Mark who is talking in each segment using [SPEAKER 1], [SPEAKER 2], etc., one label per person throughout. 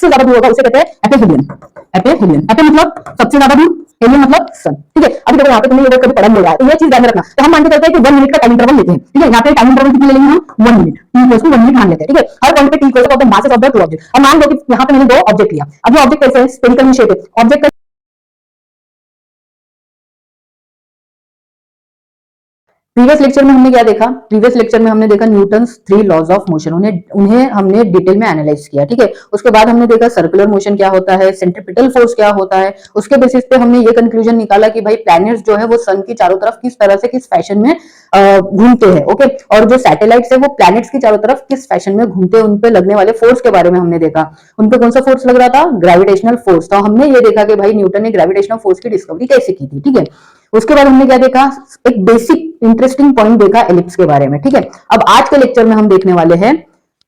[SPEAKER 1] सबसे ज्यादा दूर होगा उसे कहते हैं एपेहेलियन। एपेहेलियन, एपे मतलब सबसे ज्यादा दूर, हेलियन मतलब सन। ठीक है, अभी देखो यहाँ पे तुमने ये वर्ड कभी पढ़ा नहीं रहा है, तो ये चीज ध्यान में रखना। तो हम मान के चलते हैं कि 1 मिनट का टाइम इंटरवल लेते हैं। ठीक है, यहाँ पे टाइम इंटरवल कितने लेंगे हम, 1 minute, t equals to 1 minute मान लेते हैं। ठीक है, हर पॉइंट पे t equals to the masses of the two object. अब मान लो कि यहाँ पे मैंने 2 ऑब्जेक्ट लिया। अब ये ऑब्जेक्ट कैसे है, स्फेरिकल शेप है। ऑब्जेक्ट प्रीवियस लेक्चर में हमने क्या देखा, प्रीवियस लेक्चर में हमने देखा न्यूटन्स 3 लॉज ऑफ मोशन, उन्हें हमने डिटेल में एनालाइज किया। ठीक है, उसके बाद हमने देखा सर्कुलर मोशन क्या होता है, सेंट्रीपिटल फोर्स क्या होता है। उसके बेसिस पे हमने ये कंक्लूजन निकाला कि भाई प्लैनेट्स जो है वो सन की चारों तरफ किस तरह से, किस फैशन में घूमते हैं। ओके, और जो सैटेलाइट्स है वो प्लैनेट्स की चारों तरफ किस फैशन में घूमते हैं, उनपे लगने वाले फोर्स के बारे में हमने देखा। उनपे कौन सा फोर्स लग रहा था, ग्रेविटेशनल फोर्स। तो हमने ये देखा कि भाई न्यूटन ने ग्रेविटेशनल फोर्स की डिस्कवरी कैसे की थी। ठीक है, उसके बाद हमने क्या देखा, एक बेसिक इंटरेस्टिंग पॉइंट देखा एलिप्स के बारे में। ठीक है, अब आज के लेक्चर में हम देखने वाले हैं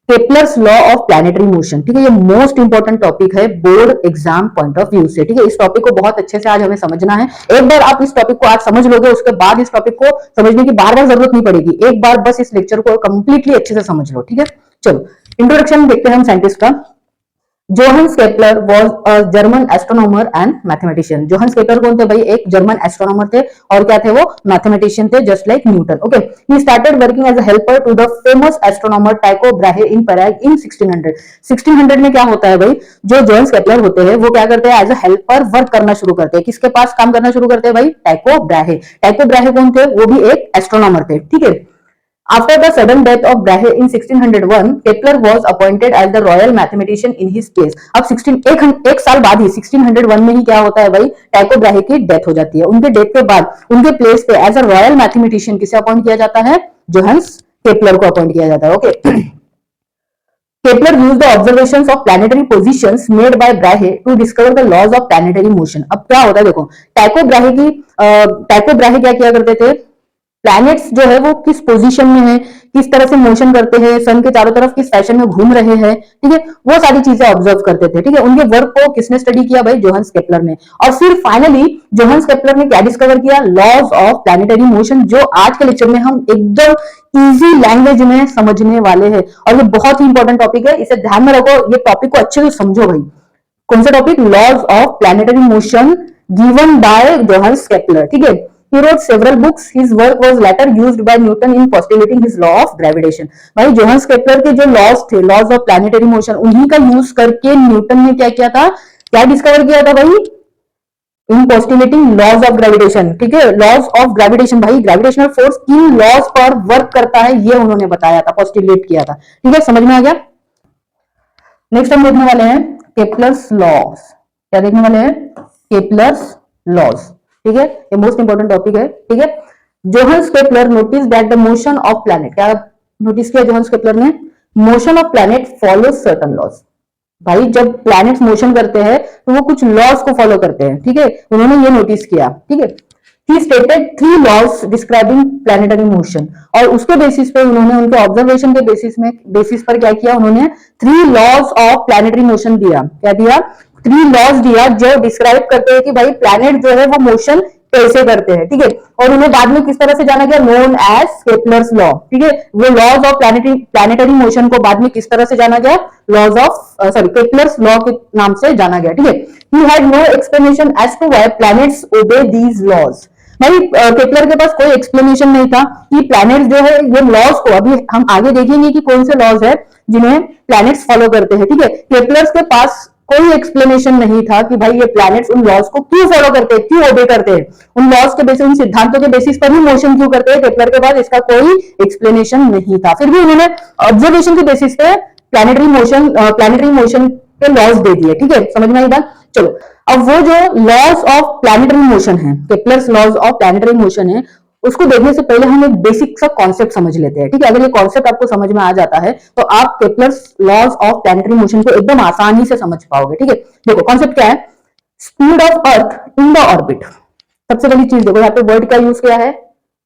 [SPEAKER 1] Kepler's law of planetary motion. ठीक है, ये मोस्ट इंपॉर्टेंट टॉपिक है board exam point of view से। ठीक है, इस टॉपिक को बहुत अच्छे से आज हमें समझना है। एक बार आप इस टॉपिक को आज समझ लोगे, उसके बाद इस टॉपिक को समझने की बार बार जरूरत नहीं पड़ेगी। एक बार बस इस लेक्चर को कंप्लीटली अच्छे से समझ लो। ठीक है, चलो इंट्रोडक्शन देखते हैं हम साइंटिस्ट का। Johannes Kepler was a German astronomer and mathematician. Johannes Kepler कौन थे भाई, एक जर्मन एस्ट्रोनॉमर थे और क्या थे वो, मैथमेटिशियन थे, just like Newton. Okay, he started working as a helper to the famous astronomer Tycho Brahe in Prague in 1600। 1600 में क्या होता है भाई, जो जोहान्स केपलर होते हैं वो क्या करते हैं, एज अ हेल्पर वर्क करना शुरू करते हैं। किसके पास काम करना शुरू करते हैं भाई, टाइको ब्राहे। टाइको ब्राहे कौन थे, वो भी एक एस्ट्रोनॉमर थे। ठीक है, after the sudden death of Brahe in 1601, Kepler was appointed as the royal mathematician in his place. अब एक साल बाद ही 1601 में ही क्या होता है भाई, टाइको ब्राहे की डेथ हो जाती है। उनके डेथ के बाद उनके प्लेस पे एज अ रॉयल मैथमेटिशियन किसे अपॉइंट किया जाता है, जोहान्स केपलर को अपॉइंट किया जाता है। Okay, Kepler used the observations of planetary positions made by Brahe to discover the laws of planetary motion. अब क्या होता है देखो, टाइको ब्राहे क्या किया करते थे, प्लैनेट्स जो है वो किस पोजीशन में है, किस तरह से मोशन करते हैं, सन के चारों तरफ किस फैशन में घूम रहे हैं। ठीक है, वो सारी चीजें ऑब्जर्व करते थे। ठीक है, उनके वर्क को किसने स्टडी किया भाई, जोहान्स केपलर ने। और फिर फाइनली जोहान्स केपलर ने क्या डिस्कवर किया, लॉज ऑफ प्लैनेटरी मोशन, जो आज के लेक्चर में हम एकदम इजी लैंग्वेज में समझने वाले हैं। और ये बहुत ही इंपॉर्टेंट टॉपिक है, इसे ध्यान में रखो, ये टॉपिक को अच्छे से समझो भाई। कौन सा topic, laws of planetary motion given by Johannes Kepler. ठीक है, he wrote several books. His work was later used by Newton in postulating his law of gravitation. भाई जोहान्स केपलर के जो लॉज थे, लॉज ऑफ प्लैनेटरी मोशन, उन्हीं का use करके Newton ने क्या किया था, क्या डिस्कवर किया था भाई, इन पोस्टुलेटिंग लॉज ऑफ ग्रेविटेशन। ठीक है, लॉज ऑफ ग्रेविटेशन, भाई ग्रेविटेशनल फोर्स किन लॉज पर वर्क करता है ये उन्होंने बताया था, पोस्टुलेट किया था। ठीक है, समझ में आ गया। नेक्स्ट हम देखने वाले हैं केपलर्स लॉज। क्या देखने वाले हैं, केपलर्स लॉज। ठीक है, ये मोस्ट इंपॉर्टेंट टॉपिक है। ठीक है, Johannes Kepler notice that the motion of planet, क्या नोटिस किया जोहान्स केपलर ने, motion of planet follows certain laws. भाई जब प्लैनेट्स मोशन करते हैं तो वो कुछ लॉज को फॉलो करते हैं। ठीक है, उन्होंने ये नोटिस किया। ठीक है, he stated 3 laws describing planetary motion, और उसके बेसिस पे उन्होंने, उनके ऑब्जर्वेशन के बेसिस पर क्या किया, उन्होंने 3 laws of planetary motion दिया। क्या दिया, 3 laws दिया जो डिस्क्राइब करते हैं कि भाई प्लैनेट जो है वो मोशन कैसे करते हैं। ठीक है, और उन्हें बाद में किस तरह से जाना गया, नोन एज केपलर्स लॉ। ठीक है, वो लॉज ऑफ प्लैनेटरी मोशन को बाद में किस तरह से जाना गया, लॉज ऑफ केपलर्स लॉ के नाम से जाना गया। ठीक है, he had no explanation as to why planets obey these laws. भाई केपलर के पास कोई एक्सप्लेनेशन नहीं था कि प्लैनेट्स जो है ये लॉज को, अभी हम आगे देखेंगे कि कौन से लॉज है जिन्हें प्लैनेट्स फॉलो करते हैं। ठीक है, केपलर के पास कोई एक्सप्लेनेशन नहीं था कि भाई ये प्लैनेट्स उन लॉज को क्यों फॉलो करते हैं, क्यों ओबे करते हैं, उन लॉज के बेसिस, उन सिद्धांतों के बेसिस पर ही मोशन क्यों करते हैं। केपलर के पास इसका कोई एक्सप्लेनेशन नहीं था, फिर भी उन्होंने ऑब्जर्वेशन के बेसिस पे प्लैनेटरी मोशन के लॉज दे दिए। ठीक है, समझ में आई बात। चलो, अब वो जो लॉज ऑफ प्लैनेटरी मोशन है, Kepler's laws of planetary motion है, उसको देखने से पहले हम एक बेसिक सा कॉन्सेप्ट समझ लेते हैं। ठीक है, अगर ये कॉन्सेप्ट आपको समझ में आ जाता है तो आप Kepler's laws of planetary motion को एकदम आसानी से समझ पाओगे। ठीक है, देखो कॉन्सेप्ट क्या है, speed of earth in the orbit. सबसे पहली चीज देखो, यहाँ पे वर्ड का यूज किया है,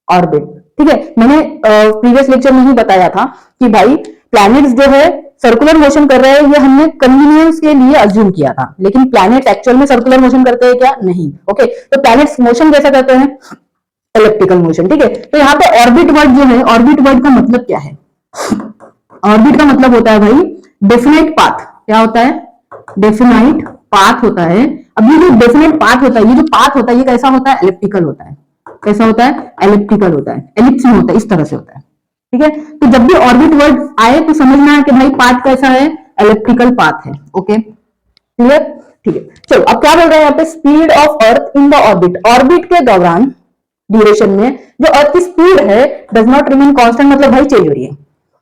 [SPEAKER 1] ऑर्बिट। ठीक है, मैंने प्रीवियस लेक्चर में ही बताया था कि भाई प्लैनेट्स जो है सर्कुलर मोशन कर रहे हैं, ये हमने कन्वीनियंस के लिए अज्यूम किया था, लेकिन प्लैनेट एक्चुअल में सर्कुलर मोशन करते हैं क्या, नहीं। ओके, तो प्लैनेट्स मोशन कैसा करते हैं, इलेप्टिकल मोशन। ठीक है, तो यहाँ पे ऑर्बिट वर्ड जो है, ऑर्बिट वर्ड का मतलब क्या है, ऑर्बिट का मतलब होता है भाई डेफिनेट पाथ। क्या होता है, डेफिनाइट पाथ होता है। अब ये जो डेफिनेट पाथ होता है, ये जो पाथ होता है, ये कैसा होता है? एलिप्टिकल होता है। कैसा होता है? एलिप्टिकल होता है, एलिप्स में होता है, इस तरह से होता है। ठीक है, तो जब भी ऑर्बिट वर्ड आए तो समझना है कि भाई पाथ कैसा है? एलिप्टिकल पाथ है। Okay, clear? ठीक है, चलो अब क्या बोल रहे हैं यहाँ पे? Speed of earth in the orbit, orbit के दौरान, ड्यूरेशन में जो अर्थ की स्पीड है डज नॉट रिमेन कांस्टेंट, मतलब भाई चेंज हो रही है।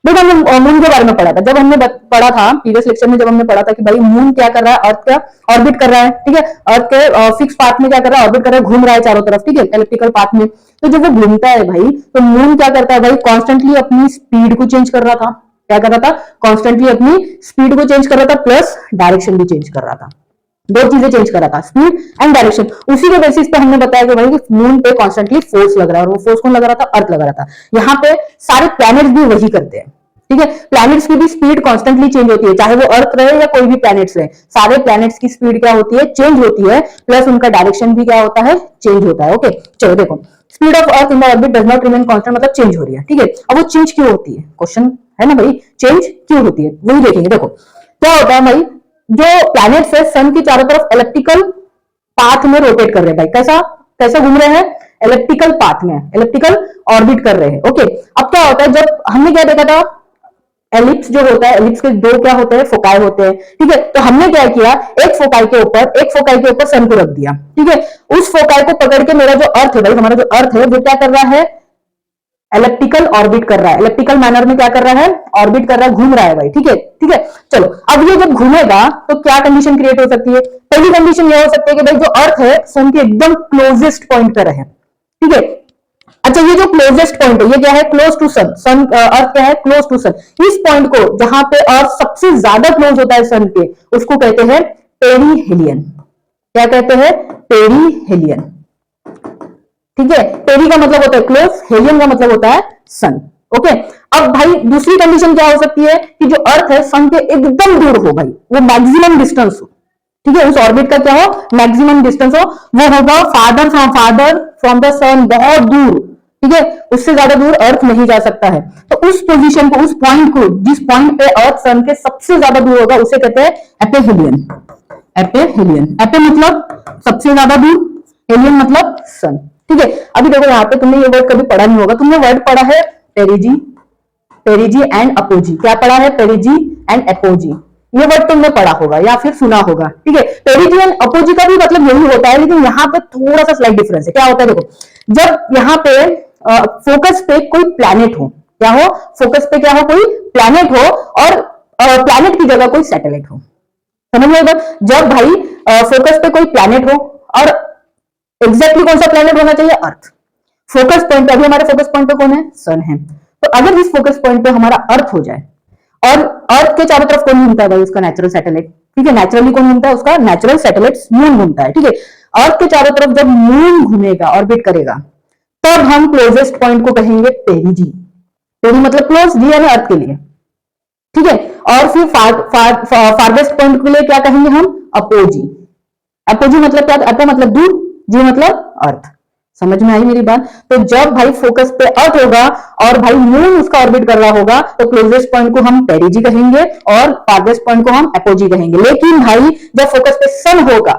[SPEAKER 1] देखो हमने मून के बारे में पढ़ा था, जब हमने पढ़ा था प्रीवियस लेक्चर में, जब हमने पढ़ा था कि भाई मून क्या कर रहा है? अर्थ का ऑर्बिट कर रहा है। ठीक है, अर्थ के फिक्स पाथ में क्या कर रहा है? ऑर्बिट कर रहा है, घूम रहा है चारों तरफ। ठीक है, एलिप्टिकल पाथ में। तो जब वो घूमता है भाई, तो मून क्या करता है भाई? कॉन्स्टेंटली अपनी स्पीड को चेंज कर रहा था। क्या कर रहा था? कॉन्स्टेंटली अपनी स्पीड को चेंज कर रहा था, प्लस डायरेक्शन भी चेंज कर रहा था। दो चीजें चेंज कर रहा था, स्पीड एंड डायरेक्शन। उसी के बेसिस पे हमने बताया कि भाई मून पे कॉन्स्टेंटली फोर्स लग रहा है, और वो फोर्स कौन लग रहा था? अर्थ लग रहा था। यहाँ पे सारे प्लैनेट्स भी वही करते हैं। ठीक है, प्लैनेट्स की भी स्पीड कॉन्स्टेंटली चेंज होती है, चाहे वो अर्थ रहे या कोई भी प्लैनेट्स रहे। सारे प्लैनेट्स की स्पीड क्या होती है? चेंज होती है, प्लस उनका डायरेक्शन भी क्या होता है? चेंज होता है। ओके, चलो देखो, speed of earth in the orbit does not remain constant, मतलब चेंज हो रही है। ठीक है, अब वो चेंज क्यों होती है? क्वेश्चन है ना भाई, चेंज क्यों होती है वही देखेंगे। देखो क्या होता है भाई, जो प्लैनेट्स है सन की चारों तरफ इलेक्ट्रिकल पाथ में रोटेट कर रहे हैं भाई। कैसा कैसे घूम रहे हैं? इलेक्ट्रिकल पाथ में, इलेक्ट्रिकल ऑर्बिट कर रहे हैं। ओके, अब क्या होता है, जब हमने क्या देखा था? एलिप्स जो होता है, एलिप्स के दो क्या होते हैं? फोकाई होते हैं। ठीक है, तो हमने क्या किया? एक फोकाई के ऊपर सन को रख दिया। ठीक है, उस फोकाई को पकड़ के मेरा जो अर्थ है भाई, हमारा जो अर्थ है वो क्या कर रहा है? इलेक्ट्रिकल ऑर्बिट कर रहा है, इलेक्ट्रिकल मैनर में क्या कर रहा है? ऑर्बिट कर रहा है, घूम रहा है भाई। ठीक है, ठीक है, चलो अब ये जब घूमेगा तो क्या कंडीशन क्रिएट हो सकती है? पहली कंडीशन ये हो सकती है कि भाई जो अर्थ है सन के एकदम क्लोजेस्ट पॉइंट पे रहे। ठीक है, अच्छा ये जो क्लोजेस्ट पॉइंट है ये क्या है? क्लोज टू सन। सन अर्थ क्या है? क्लोज टू सन। इस पॉइंट को जहां पे अर्थ सबसे ज्यादा क्लोज होता है सन के, उसको कहते हैं पेरीहेलियन। क्या कहते हैं? पेरीहेलियन। ठीक है, पेरी का मतलब होता है क्लोज, हेलियन का मतलब होता है सन। ओके, अब भाई दूसरी कंडीशन क्या हो सकती है? कि जो अर्थ है सन के एकदम दूर हो भाई, वो मैक्सिमम डिस्टेंस हो। ठीक है, उस ऑर्बिट का क्या हो? मैक्सिमम डिस्टेंस हो, वो होगा फादर फ्रॉम द सन, बहुत दूर। ठीक है, उससे ज्यादा दूर अर्थ नहीं जा सकता है। तो उस पोजीशन को, उस पॉइंट को, जिस पॉइंट पे अर्थ सन के सबसे ज्यादा दूर होगा, उसे कहते हैं एपेहेलियन। एपेहेलियन, एपे मतलब सबसे ज्यादा दूर, हेलियन मतलब सन। ठीक है, अभी देखो यहाँ पे तुमने ये वर्ड कभी पढ़ा नहीं होगा, तुमने वर्ड पढ़ा है पेरिजी, पेरिजी एंड अपोजी। क्या पढ़ा है? पेरिजी एंड अपोजी। ये वर्ड तुमने पढ़ा होगा या फिर सुना होगा। ठीक है, पेरिजी एंड अपोजी का भी मतलब यही होता है, लेकिन यहाँ पे थोड़ा सा स्लाइट डिफरेंस है। क्या होता है? देखो, जब यहाँ पे फोकस पे कोई प्लैनेट हो, क्या हो? फोकस पे क्या हो? कोई प्लैनेट हो, और प्लैनेट की जगह कोई सैटेलाइट हो। समझ में? जब भाई फोकस पे कोई प्लैनेट हो, और एग्जैक्टली कौन सा प्लैनेट होना चाहिए? अर्थ। फोकस पॉइंट पे, अभी हमारे फोकस पॉइंट पे कौन है? सन है। तो अगर इस फोकस पॉइंट पे हमारा अर्थ हो जाए, और अर्थ के चारों तरफ कौन घूमता है भाई? उसका नेचुरल सैटेलाइट। ठीक है, नेचुरली कौन घूमता है? उसका नेचुरल सैटेलाइट मून घूमता है। ठीक है, अर्थ के चारों तरफ जब मून घूमेगा, ऑर्बिट करेगा, तब हम क्लोजेस्ट पॉइंट को कहेंगे पेरिजी। पेरी मतलब क्लोज, जी है अर्थ के लिए। ठीक है, और फिर फारवेस्ट पॉइंट के लिए क्या कहेंगे हम? अपोजी। अपोजी मतलब क्या? अpo मतलब दूर, जी मतलब अर्थ। समझ में आई मेरी बात? तो जब भाई फोकस पे अर्थ होगा और भाई मून उसका ऑर्बिट कर रहा होगा, तो क्लोजेस्ट पॉइंट को हम पेरिजी कहेंगे और फारवेस्ट पॉइंट को हम अपोजी कहेंगे। लेकिन भाई जब फोकस पे सन होगा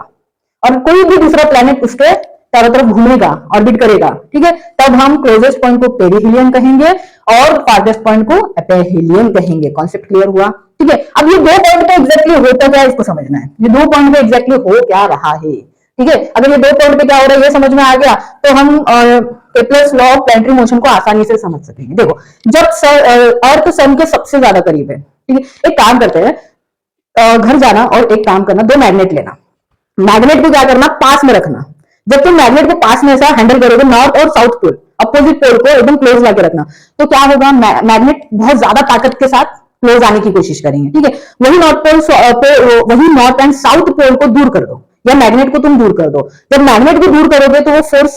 [SPEAKER 1] और कोई भी दूसरा प्लैनेट उसके चारों तरफ घूमेगा, ऑर्बिट करेगा, ठीक है, तब हम क्लोजेस्ट पॉइंट को पेरीहिलियन कहेंगे और फारवेस्ट पॉइंट को एपेहिलियन कहेंगे। कॉन्सेप्ट क्लियर हुआ? ठीक है, अब ये दो पॉइंट पे एग्जैक्टली होता क्या है इसको समझना है। ये दो पॉइंट पे एग्जैक्टली हो क्या रहा है? ठीक है, अगर ये दो पॉइंट पे क्या हो रहा है ये समझ में आ गया तो हम Kepler's law of planetary motion को आसानी से समझ सकेंगे। देखो, जब अर्थ सन के सबसे ज्यादा करीब है, ठीक है, एक काम करते हैं, घर जाना और एक काम करना, दो मैग्नेट लेना, मैग्नेट को क्या करना? पास में रखना। जब तुम मैग्नेट को पास में ऐसा हैंडल करोगे, नॉर्थ और साउथ पोल, अपोजिट पोल को एकदम क्लोज लाके रखना, तो क्या होगा? मैग्नेट बहुत ज्यादा ताकत के साथ क्लोज आने की कोशिश करेंगे। ठीक है, वही नॉर्थ एंड साउथ पोल को दूर कर दो, या मैग्नेट को तुम दूर कर दो। जब मैग्नेट को दूर करोगे तो वो फोर्स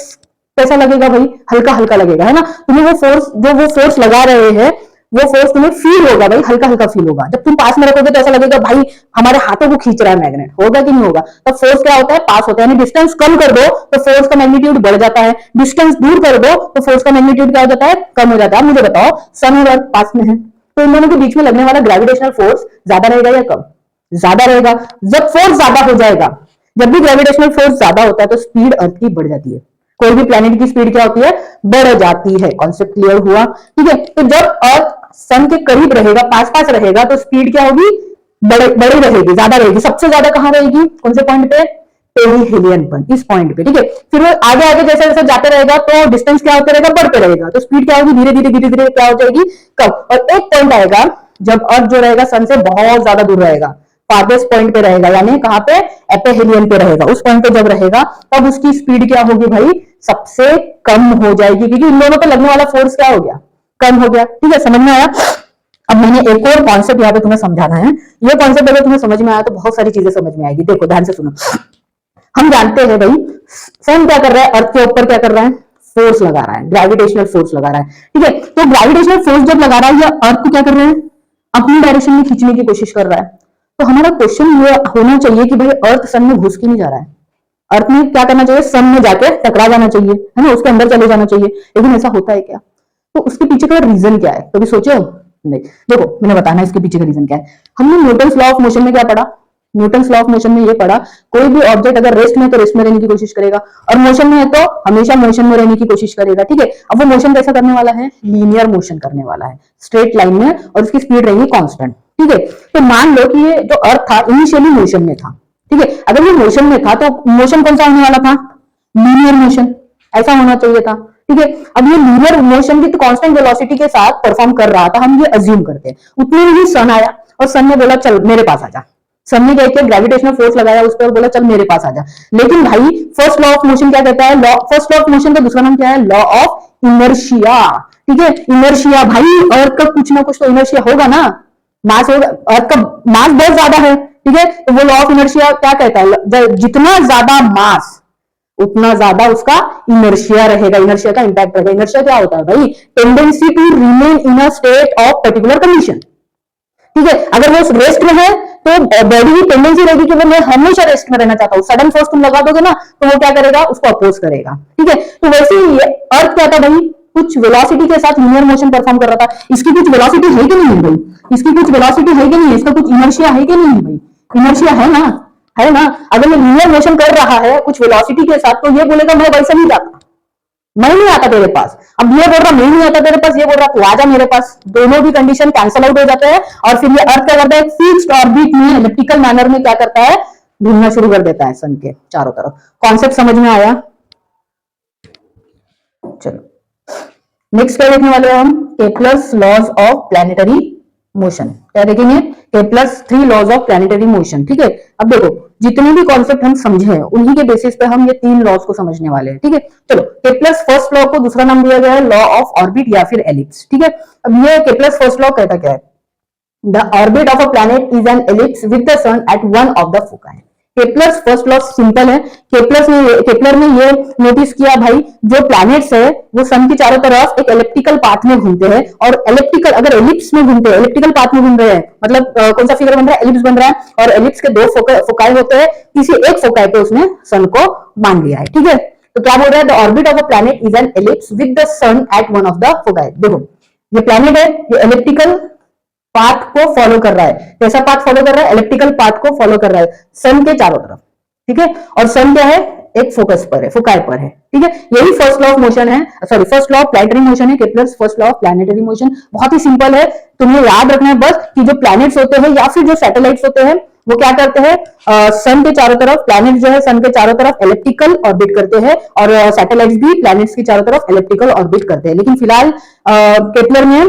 [SPEAKER 1] कैसा लगेगा भाई? हल्का हल्का लगेगा, है ना? तुम्हें वो फोर्स लगा रहे हैं, वो फोर्स तुम्हें फील होगा भाई, हल्का हल्का फील होगा। जब तुम पास में रखोगे तो ऐसा लगेगा भाई हमारे हाथों को खींच रहा है मैग्नेट। होगा कि नहीं होगा? तो फोर्स क्या होता है? पास होता है। यानी डिस्टेंस कम कर दो तो फोर्स का मैग्नीट्यूड बढ़ जाता है, डिस्टेंस दूर कर दो तो फोर्स का मैग्नीट्यूड क्या हो जाता है? कम हो जाता है। मुझे बताओ, सन और अर्थ पास में है, तो इन दोनों के बीच में लगने वाला ग्रेविटेशनल फोर्स ज्यादा रहेगा या कम? ज्यादा रहेगा। जब फोर्स ज्यादा हो जाएगा, जब भी ग्रेविटेशनल फोर्स ज्यादा होता है तो स्पीड अर्थ की बढ़ जाती है। कोई भी प्लेनेट की स्पीड क्या होती है, बढ़ जाती है। कॉन्सेप्ट क्लियर हुआ? ठीक है, तो जब अर्थ सन के करीब रहेगा, पास पास रहेगा, तो स्पीड क्या होगी, बड़ी रहेगी, ज्यादा रहेगी। सबसे ज्यादा कहां रहेगी, कौन से पॉइंट पे, पेरिहेलियन पर, इस पॉइंट पे। ठीक है, फिर वो आगे आगे जैसे जैसे जाते रहेगा तो डिस्टेंस क्या होता रहेगा, बढ़ते रहेगा, तो स्पीड क्या होगी, धीरे धीरे धीरे धीरे क्या हो जाएगी, कम। और एक पॉइंट आएगा जब अर्थ जो रहेगा सन से बहुत ज्यादा दूर रहेगा, फारदेस्ट पॉइंट पे रहेगा, यानी कहां पे, एपेहेलियन पे रहेगा। उस पॉइंट पे जब रहेगा तब उसकी स्पीड क्या होगी भाई, सबसे कम हो जाएगी, क्योंकि इन दोनों पे लगने वाला फोर्स क्या हो गया, कम हो गया। ठीक है, समझ में आया? अब मैंने एक और कॉन्सेप्ट यहाँ पे तुम्हें समझाना है। ये कॉन्सेप्ट अगर तुम्हें समझ में आया तो बहुत सारी चीजें समझ में आएगी। देखो ध्यान से सुनो। हम जानते हैं भाई, सन क्या कर रहा है, अर्थ के ऊपर क्या कर रहा है, फोर्स लगा रहा है, ग्रेविटेशनल फोर्स लगा रहा है। ठीक है, तो ग्रेविटेशनल फोर्स जब लगा रहा है, ये अर्थ को क्या कर रहे हैं, अपनी डायरेक्शन में खींचने की कोशिश कर रहा है। तो हमारा क्वेश्चन ये होना चाहिए कि भाई अर्थ सन में घुस के नहीं जा रहा है, अर्थ में क्या करना चाहिए, सन में जाके टकरा जाना चाहिए, है ना, उसके अंदर चले जाना चाहिए। लेकिन ऐसा होता है क्या? तो उसके पीछे का रीजन क्या है, कभी सोचे हो? नहीं। देखो मैंने बताना है इसके पीछे का रीजन क्या है। हमने न्यूटन्स लॉ ऑफ मोशन में क्या पढ़ा, न्यूटन्स लॉ ऑफ मोशन में ये पढ़ा, कोई भी ऑब्जेक्ट अगर रेस्ट में है तो रेस्ट में रहने की कोशिश करेगा, और मोशन में है तो हमेशा मोशन में रहने की कोशिश करेगा। ठीक है, अब वो मोशन कैसा करने वाला है, लीनियर मोशन करने वाला है, स्ट्रेट लाइन में, और उसकी स्पीड रहेगी कांस्टेंट। ठीक है, तो मान लो कि ये जो अर्थ था इनिशियली मोशन में था। ठीक है, अगर ये मोशन में था तो मोशन कौन सा होने वाला था, लीनियर मोशन, ऐसा होना चाहिए था। ठीक है, अब ये linear motion with constant velocity के साथ परफॉर्म कर रहा था, हम ये अज्यूम करते हैं। उतने में ही सन आया और सन ने बोला चल मेरे पास आजा। सन ने क्या किया, ग्रेविटेशनल फोर्स लगाया उस पर, बोला चल मेरे पास आजा। लेकिन भाई फर्स्ट लॉ ऑफ मोशन क्या कहता है, फर्स्ट लॉ ऑफ मोशन का दूसरा नाम क्या है, लॉ ऑफ इनर्शिया। ठीक है, इनर्शिया, भाई अर्थ का कुछ ना कुछ तो इनर्शिया होगा ना, मास होगा, अर्थ का मास बहुत ज्यादा है। ठीक है, तो वो लॉ ऑफ इनर्शिया क्या कहता है, जितना ज्यादा मास उतना ज्यादा उसका इनर्शिया रहेगा, इनर्शिया का इंपैक्ट रहेगा। इनर्शिया क्या होता है भाई, tendency to remain in a state of particular condition. ठीक है, अगर वो रेस्ट में है तो बॉडी की टेंडेंसी रहेगी कि मैं हमेशा रेस्ट में रहना चाहता हूँ। सडन फोर्स तुम लगा दोगे ना तो वो क्या करेगा, उसको अपोज करेगा। ठीक है, तो वैसे ही अर्थ क्या था भाई, कुछ वेलोसिटी के साथ लीनियर मोशन परफॉर्म कर रहा था। इसकी कुछ वेलोसिटी है कि नहीं है भाई, इसकी कुछ वेलोसिटी है कि नहीं है, इसका कुछ इनर्शिया है कि नहीं है भाई, इनर्शिया है ना, है ना। अगर ये लीनियर मोशन कर रहा है कुछ वेलोसिटी के साथ तो ये बोलेगा मैं वैसे नहीं जाता, मैं नहीं आता तेरे पास। अब ये बोल रहा मैं नहीं आता तेरे पास, ये बोल रहा तू आजा मेरे पास, दोनों भी कंडीशन कैंसल आउट हो जाते हैं। और फिर ये अर्थ क्या करता है, फिक्स्ड ऑर्बिट में इलिप्टिकल मैनर में क्या करता है, घूमना शुरू कर देता है सन के चारों तरफ। कॉन्सेप्ट समझ में आया? चलो नेक्स्ट क्या देखने वाले हैं हम, Kepler's laws of planetary motion. क्या देखेंगे, Kepler's 3 laws of planetary motion. ठीक है, अब देखो जितने भी कॉन्सेप्ट हम समझे हैं उन्हीं के बेसिस पे हम ये 3 लॉज को समझने वाले हैं। ठीक है, चलो केप्लर्स फर्स्ट लॉ को दूसरा नाम दिया गया है लॉ ऑफ ऑर्बिट या फिर एलिप्स। ठीक है, अब ये केप्लर्स फर्स्ट लॉ कहता क्या है, the orbit of a planet is an ellipse with the sun at one of the foci. Kepler's first law simple है। केप्लर ने ये नोटिस किया भाई, जो प्लैनेट्स है वो सन के चारों तरफ एक एलिप्टिकल पाथ में घूमते हैं, और एलिप्टिकल अगर एलिप्स में घूमते हैं, एलिप्टिकल पाथ में घूम रहे हैं, मतलब कौन सा फिगर बन रहा है, एलिप्स बन रहा है, और एलिप्स के 2 फोकाई होते हैं, किसी एक फोकाई पे उसने सन को मान लिया है। ठीक है, तो क्या बोल रहा है, the orbit of a planet is an ellipse with the sun at one of the foci. देखो ये प्लैनेट है, ये एलिप्टिकल पाथ को फॉलो कर रहा है। कैसा पाथ फॉलो कर रहा है, एलिप्टिकल पाथ को फॉलो कर रहा है सन के चारों तरफ। ठीक है, और सन क्या है, एक फोकस पर है, फोकाई पर है। ठीक है, यही फर्स्ट लॉ ऑफ मोशन है, sorry first law of planetary motion है, Kepler's first law of planetary motion. बहुत ही सिंपल है, तुम्हें याद रखना है बस कि जो प्लैनेट्स होते हैं या फिर जो सैटेलाइट्स होते हैं वो क्या करते हैं, सन के चारों तरफ, प्लैनेट जो है सन के चारों तरफ इलिप्टिकल ऑर्बिट करते हैं, और सैटेलाइट्स भी प्लैनेट्स के चारों तरफ इलिप्टिकल ऑर्बिट करते हैं। लेकिन फिलहाल केप्लर ने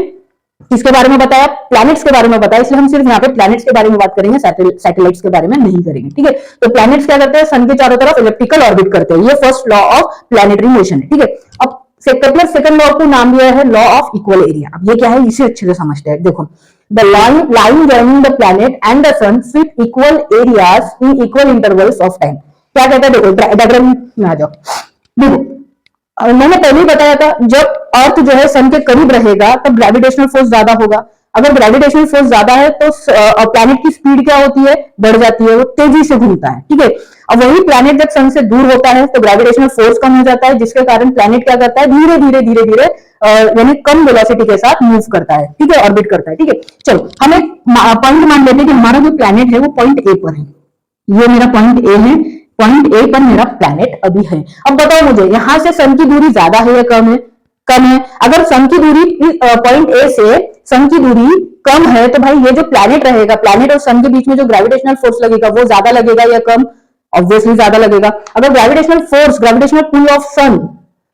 [SPEAKER 1] किसके बारे में बताया, प्लैनेट्स के बारे में बताया, इसलिए हम सिर्फ यहाँ पे प्लैनेट्स के बारे में बात करेंगे, सैटेलाइट्स के बारे में नहीं करेंगे। ठीक है, तो प्लैनेट्स क्या करते हैं, सन के चारों तरफ इलिप्टिकल ऑर्बिट करते हैं। ये first law of planetary motion है। ठीक है, अब केप्लर सेकंड लॉ को नाम दिया है लॉ ऑफ इक्वल एरिया। अब ये क्या है, इसे अच्छे से समझते हैं। देखो the line joining the planet and the sun sweep equal areas in equal intervals of time. क्या कहता है, देखो डायग्राम में आ जाओ। देखो मैंने पहले ही बताया था, जब अर्थ जो है सन के करीब रहेगा तब ग्रेविटेशनल फोर्स ज्यादा होगा। अगर ग्रेविटेशनल फोर्स ज्यादा है तो प्लैनेट की स्पीड क्या होती है, बढ़ जाती है, वो तेजी से घूमता है। ठीक है, अब वही प्लैनेट जब सन से दूर होता है तो ग्रेविटेशनल फोर्स कम हो जाता है, जिसके कारण प्लैनेट क्या करता है, धीरे धीरे धीरे धीरे यानी कम वेलोसिटी के साथ मूव करता है, ठीक है, ऑर्बिट करता है, ठीक है। चलो हम एक पॉइंट मान लेते हैं कि हमारा जो प्लैनेट है वो पॉइंट ए पर है, ये मेरा पॉइंट ए है, पॉइंट ए पर मेरा प्लैनेट अभी है। अब बताओ मुझे यहां से सन की दूरी ज्यादा है या कम है? कम है। अगर सन की दूरी पॉइंट ए से सन की दूरी कम है तो भाई ये जो प्लैनेट रहेगा, प्लैनेट और सन के बीच में जो ग्रेविटेशनल फोर्स लगेगा वो ज्यादा लगेगा या कम? ऑब्वियसली ज्यादा लगेगा। अगर gravitational force, gravitational pull of sun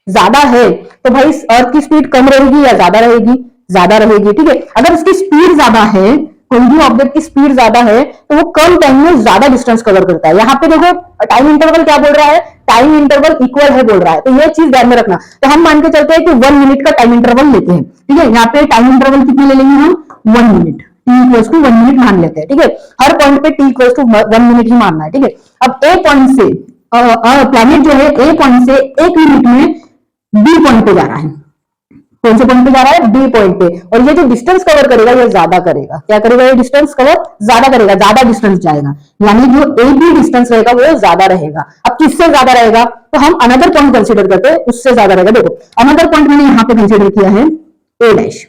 [SPEAKER 1] ज्यादा है तो भाई अर्थ की स्पीड कम रहेगी या ज्यादा रहेगी? ज्यादा रहेगी, ठीक है। अगर इसकी स्पीड ज्यादा है, कोई भी ऑब्जेक्ट की स्पीड ज्यादा है तो वो कम टाइम में ज्यादा डिस्टेंस कवर करता है। यहाँ पे देखो टाइम इंटरवल क्या बोल रहा है, टाइम इंटरवल इक्वल है बोल रहा है, तो ये चीज ध्यान में रखना। तो हम मान के चलते हैं कि 1 मिनट का टाइम इंटरवल लेते हैं, ठीक है। यहाँ पे टाइम इंटरवल कितने ले लेंगे हम? 1 minute, t equals to 1 minute मान लेते हैं, ठीक है। हर पॉइंट पे t इक्वल्स टू 1 मिनट ही मानना है, ठीक है। अब ए पॉइंट से प्लैनेट जो है ए पॉइंट से 1 मिनट में बी पॉइंट पे जा रहा है। कौन से पॉइंट पे जा रहा है? बी पॉइंट पे। और ये जो डिस्टेंस कवर करेगा ये ज्यादा करेगा। क्या करेगा? ये डिस्टेंस कवर ज्यादा करेगा, ज्यादा डिस्टेंस जाएगा, यानी जो ए बी डिस्टेंस रहेगा वो ज्यादा रहेगा। अब किससे ज्यादा रहेगा? तो हम अनदर पॉइंट कंसीडर करते हैं, उससे ज्यादा रहेगा। देखो अनदर पॉइंट मैंने यहाँ पे कंसीडर किया है ए डैश,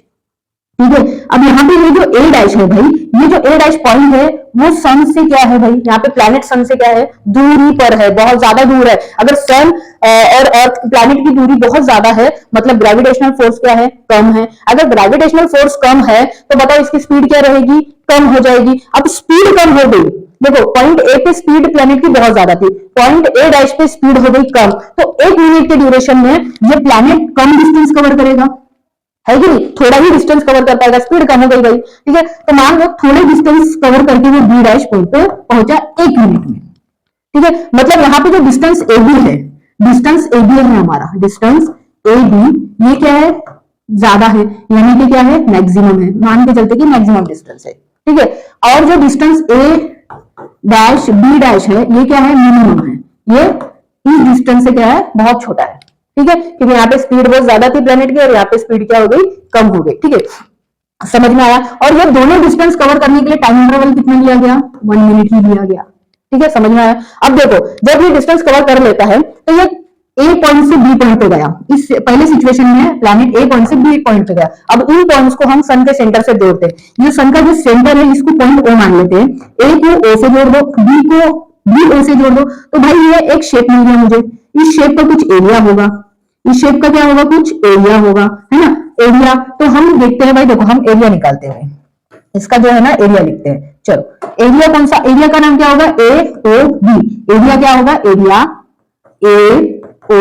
[SPEAKER 1] ठीक है। अब यहाँ पे ये जो ए डैश है भाई, ये जो ए डैश पॉइंट है वो सन से क्या है भाई? यहाँ पे प्लैनेट सन से क्या है? दूरी पर है, बहुत ज्यादा दूर है। अगर सन और अर्थ प्लैनेट की दूरी बहुत ज्यादा है मतलब ग्रेविटेशनल फोर्स क्या है? कम है। अगर ग्रेविटेशनल फोर्स कम है तो बताओ इसकी स्पीड क्या रहेगी? कम हो जाएगी। अब स्पीड कम हो गई, देखो पॉइंट ए पे स्पीड प्लैनेट की बहुत ज्यादा थी, पॉइंट ए डैश पे स्पीड हो गई कम, तो 1 मिनट के ड्यूरेशन में ये प्लैनेट कम डिस्टेंस कवर करेगा, है कि नहीं? थोड़ा ही डिस्टेंस कवर कर पाएगा, स्पीड कम हो गई भाई, ठीक है। तो मान लो थोड़े डिस्टेंस कवर करके वो बी डैश पॉइंट पे पहुंचा 1 मिनट में, ठीक है। मतलब यहाँ पे जो डिस्टेंस ए बी है, डिस्टेंस ए बी है हमारा, डिस्टेंस ए बी ये क्या है? ज्यादा है, यानी कि क्या है? मैक्सिमम है। मान के चलते कि मैक्सिमम डिस्टेंस है, ठीक है। और जो डिस्टेंस ए डैश बी डैश है ये क्या है? मिनिमम है। ये इस डिस्टेंस से क्या है? बहुत छोटा है, ठीक है, क्योंकि यहाँ पे स्पीड बहुत ज्यादा थी प्लैनेट की और यहाँ पे स्पीड क्या हो गई? कम हो गई, ठीक है। समझ में आया? और ये दोनों डिस्टेंस कवर करने के लिए टाइम इंटरवल कितना लिया गया? 1 मिनट ही लिया गया, ठीक है। समझ में आया? अब देखो जब ये डिस्टेंस कवर कर लेता है तो ये ए पॉइंट से बी पॉइंट पे गया। इस पहले सिचुएशन में प्लैनेट ए पॉइंट से बी पॉइंट पे गया। अब इन पॉइंट्स को हम सन के सेंटर से जोड़ते हैं। ये सन का जो सेंटर है इसको पॉइंट ओ मान लेते हैं। ए को ओ से जोड़ दो, बी को बी ओ से जोड़ दो, तो भाई ये एक शेप मिल गया मुझे। इस शेप का कुछ एरिया होगा, इस शेप का क्या होगा? कुछ एरिया होगा, है ना? एरिया तो हम देखते हैं भाई, देखो हम एरिया निकालते हैं, इसका जो है ना एरिया लिखते हैं। चलो एरिया कौन सा? एरिया का नाम क्या होगा? ए ओ बी। एरिया क्या होगा? एरिया ए ओ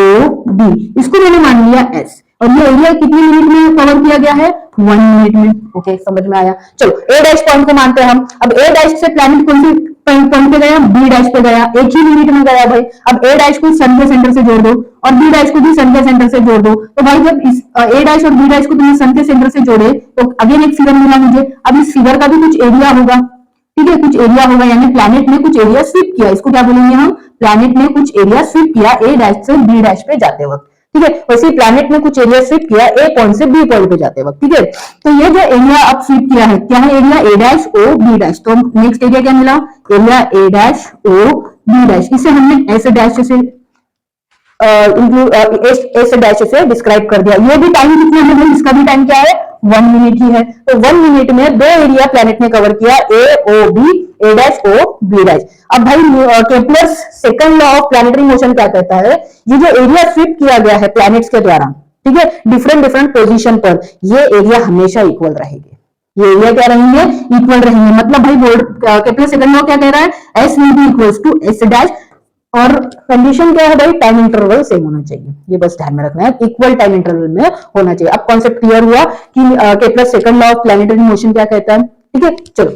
[SPEAKER 1] बी, इसको मैंने मान लिया एस। और ये एरिया कितनी मिनट में कवर किया गया है? 1 मिनट में। ओके समझ में आया? चलो ए डैश पॉइंट को मानते हैं हम। अब ए डैश से प्लैनेट कौन सी पॉइंट पे गया? बी डैश पे गया, 1 ही मिनट में गया भाई। अब ए डैश को सन के सेंटर से जोड़ दो और बी डैश को भी सन के सेंटर से जोड़ दो। तो भाई जब इस ए डैश और बी डैश को तुमने सन के सेंटर से जोड़े तो अगेन एक फिगर मिला मुझे। अब इस फिगर का भी कुछ एरिया होगा, ठीक है, कुछ एरिया होगा, यानी प्लैनेट ने कुछ एरिया स्वीप किया। इसको क्या बोलेंगे हम? प्लैनेट ने कुछ एरिया स्वीप किया ए डैश से बी डैश पे जाते वक्त, ठीक है। वैसे प्लैनेट ने कुछ एरिया स्वीप किया ए पॉइंट से बी पॉइंट पे जाते वक्त, ठीक है। तो ये जो एरिया अब स्वीप किया है क्या है? Area A dash O B dash. तो नेक्स्ट एरिया क्या मिला? Area A dash O B dash. इसे हमने ऐसे डैश से एस डैश से डिस्क्राइब कर दिया। ये भी टाइम कितना है भाई? इसका भी टाइम क्या है? 1 मिनट ही है। तो 1 मिनट में 2 एरिया प्लैनेट ने कवर किया, ए O B, A dash O B dash. अब भाई Kepler's second law of planetary motion क्या कहता है? ये जो एरिया स्वीप किया गया है प्लैनेट्स के द्वारा, ठीक है, डिफरेंट डिफरेंट पोजीशन पर, ये एरिया हमेशा इक्वल रहेंगे। ये एरिया क्या रहेंगे? इक्वल रहेंगे। मतलब भाई केपलर सेकंड लॉ क्या कह रहा है? S will be equals to S dash. और कंडीशन क्या है भाई? टाइम इंटरवल सेम होना चाहिए। ये बस ध्यान में रखना है, इक्वल टाइम इंटरवल में होना चाहिए। अब कॉन्सेप्ट क्लियर हुआ कि Kepler second law of planetary motion क्या कहता है, ठीक है। चलो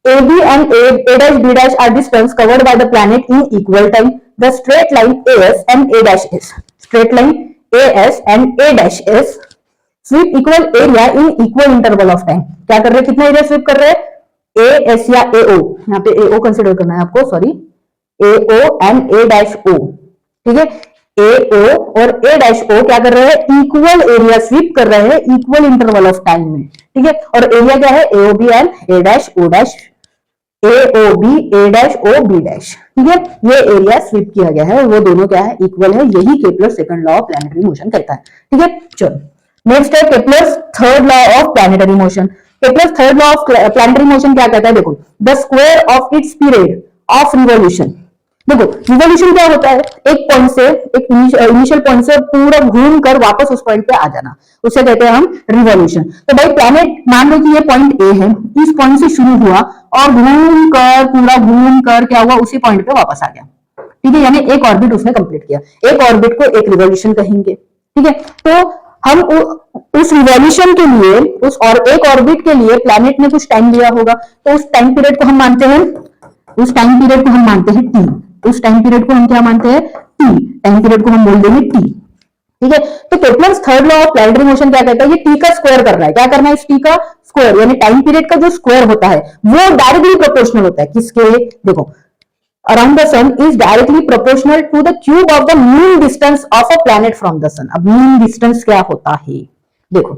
[SPEAKER 1] AB and A dash B dash are distance covered by the planet in equal time. The straight line AS and A dash S, straight line AS and A dash S sweep equal area in equal interval of time. क्या कर रहे हैं? कितना area SVEEP कर रहे हैं? AS या AO, यहाँ पे AO कंसिडर करना है आपको, sorry, AO and A dash O, ठीक है। AO और A dash O क्या कर रहे हैं? इक्वल एरिया स्वीप कर रहे हैं इक्वल इंटरवल ऑफ टाइम में, ठीक है। और एरिया क्या है? AOB and A dash O dash A O B, A dash O B dash, ठीक है, ये एरिया स्वीप किया गया है और वो दोनों क्या है, इक्वल है। यही Kepler second law of planetary motion कहता है, ठीक है। चलो नेक्स्ट है Kepler's third law of planetary motion. Kepler's third law of planetary motion क्या कहता है, देखो, the square of its period of revolution. देखो रिवॉल्यूशन क्या होता है, एक पॉइंट से, एक इनिशियल पॉइंट से पूरा घूम कर वापस उस पॉइंट पे आ जाना, उसे कहते हैं हम रिवॉल्यूशन। तो भाई प्लैनेट, मान लो कि ये पॉइंट ए है, इस पॉइंट से शुरू हुआ और घूम कर, पूरा घूम कर क्या हुआ, उसी पॉइंट पे वापस आ गया, ठीक है, यानी एक ऑर्बिट उसने कंप्लीट किया। एक ऑर्बिट को एक रिवॉल्यूशन कहेंगे, ठीक है। तो हम उस रिवॉल्यूशन के लिए, उस और एक ऑर्बिट के लिए प्लैनेट ने कुछ टाइम लिया होगा, तो उस टाइम पीरियड को हम मानते हैं, उस टाइम पीरियड को हम मानते हैं टी। उस टाइम पीरियड को हम क्या मानते हैं, टी। टाइम पीरियड को हम बोल देंगे टी, ठीक है। तो Kepler's third law of planetary motion क्या कहता है, ये टी का स्क्वायर कर रहा है। क्या करना है, इस टी का स्क्वायर, यानी टाइम पीरियड का जो स्क्वायर होता है वो डायरेक्टली प्रोपोर्शनल होता है किसके, देखो, around the sun is directly proportional to the cube of the mean distance of a planet from the sun. अब मीन डिस्टेंस क्या होता है, देखो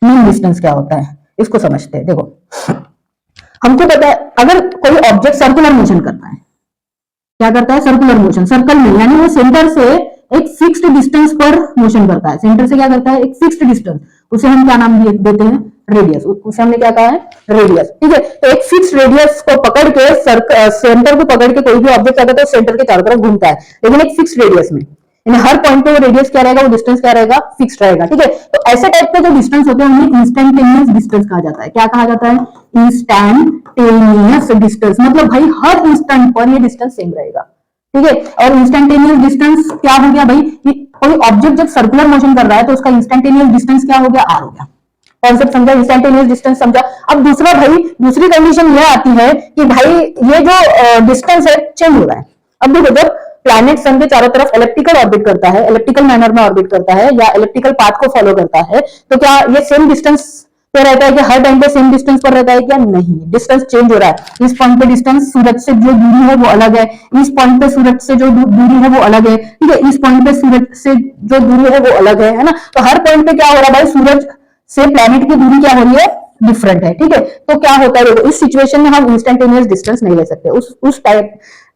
[SPEAKER 1] मीन डिस्टेंस क्या होता है, इसको समझते हैं। देखो हमको पता है, अगर कोई ऑब्जेक्ट सर्कुलर मोशन करता है, क्या करता है, सर्कुलर मोशन, सर्कल में, यानी वो सेंटर से एक फिक्स्ड डिस्टेंस पर मोशन करता है। सेंटर से क्या करता है, एक फिक्स्ड डिस्टेंस, उसे हम क्या नाम देते हैं, रेडियस। उसे हमने क्या कहा है, रेडियस, ठीक है। तो एक फिक्स्ड रेडियस को पकड़ के, सेंटर को पकड़ के कोई भी ऑब्जेक्ट आता है तो सेंटर के चारों तरफ घूमता है, लेकिन एक फिक्स्ड रेडियस में, यानी हर पॉइंट पे वो रेडियस क्या रहेगा, वो डिस्टेंस क्या रहेगा, फिक्स्ड रहेगा, ठीक है। तो ऐसे टाइप के जो डिस्टेंस होते हैं उन्हें इंस्टेंटेनियस डिस्टेंस कहा जाता है। क्या कहा जाता है, इंस्टेंटेनियस डिस्टेंस, मतलब भाई हर इंस्टेंट पर ये डिस्टेंस सेम रहेगा, ठीक है। और इंस्टेंटेनियस डिस्टेंस क्या हो गया भाई, कोई ऑब्जेक्ट जब सर्कुलर मोशन कर रहा है तो उसका इंस्टेंटेनियस डिस्टेंस क्या हो गया, आर हो गया। कॉन्सेप्ट समझा, इंस्टेंटेनियस डिस्टेंस समझा। अब दूसरा भाई, दूसरी कंडीशन यह आती है कि भाई ये जो डिस्टेंस है चेंज हो रहा है। अब देखो, जब प्लैनेट सन के चारों तरफ इलेप्टिकल ऑर्बिट करता है, इलेप्टिकल मैनर में ऑर्बिट करता है या इलेप्टिकल पाथ को फॉलो करता है, तो क्या ये सेम डिस्टेंस पे रहता है कि हर टाइम पे सेम डिस्टेंस पर रहता है, क्या नहीं, डिस्टेंस चेंज हो रहा है। इस पॉइंट पे डिस्टेंस सूरज से जो दूरी है वो अलग है, इस पॉइंट पे सूरज से जो दूरी है वो अलग है, ठीक है, इस पॉइंट पे सूरज से जो दूरी है वो अलग है ना। तो हर पॉइंट पे क्या हो रहा है भाई, सूरज से प्लैनेट की दूरी क्या हो रही है, डिफरेंट है, ठीक है। तो क्या होता है, देखो इस सिचुएशन में हम इंस्टेंटेनियस डिस्टेंस नहीं ले सकते,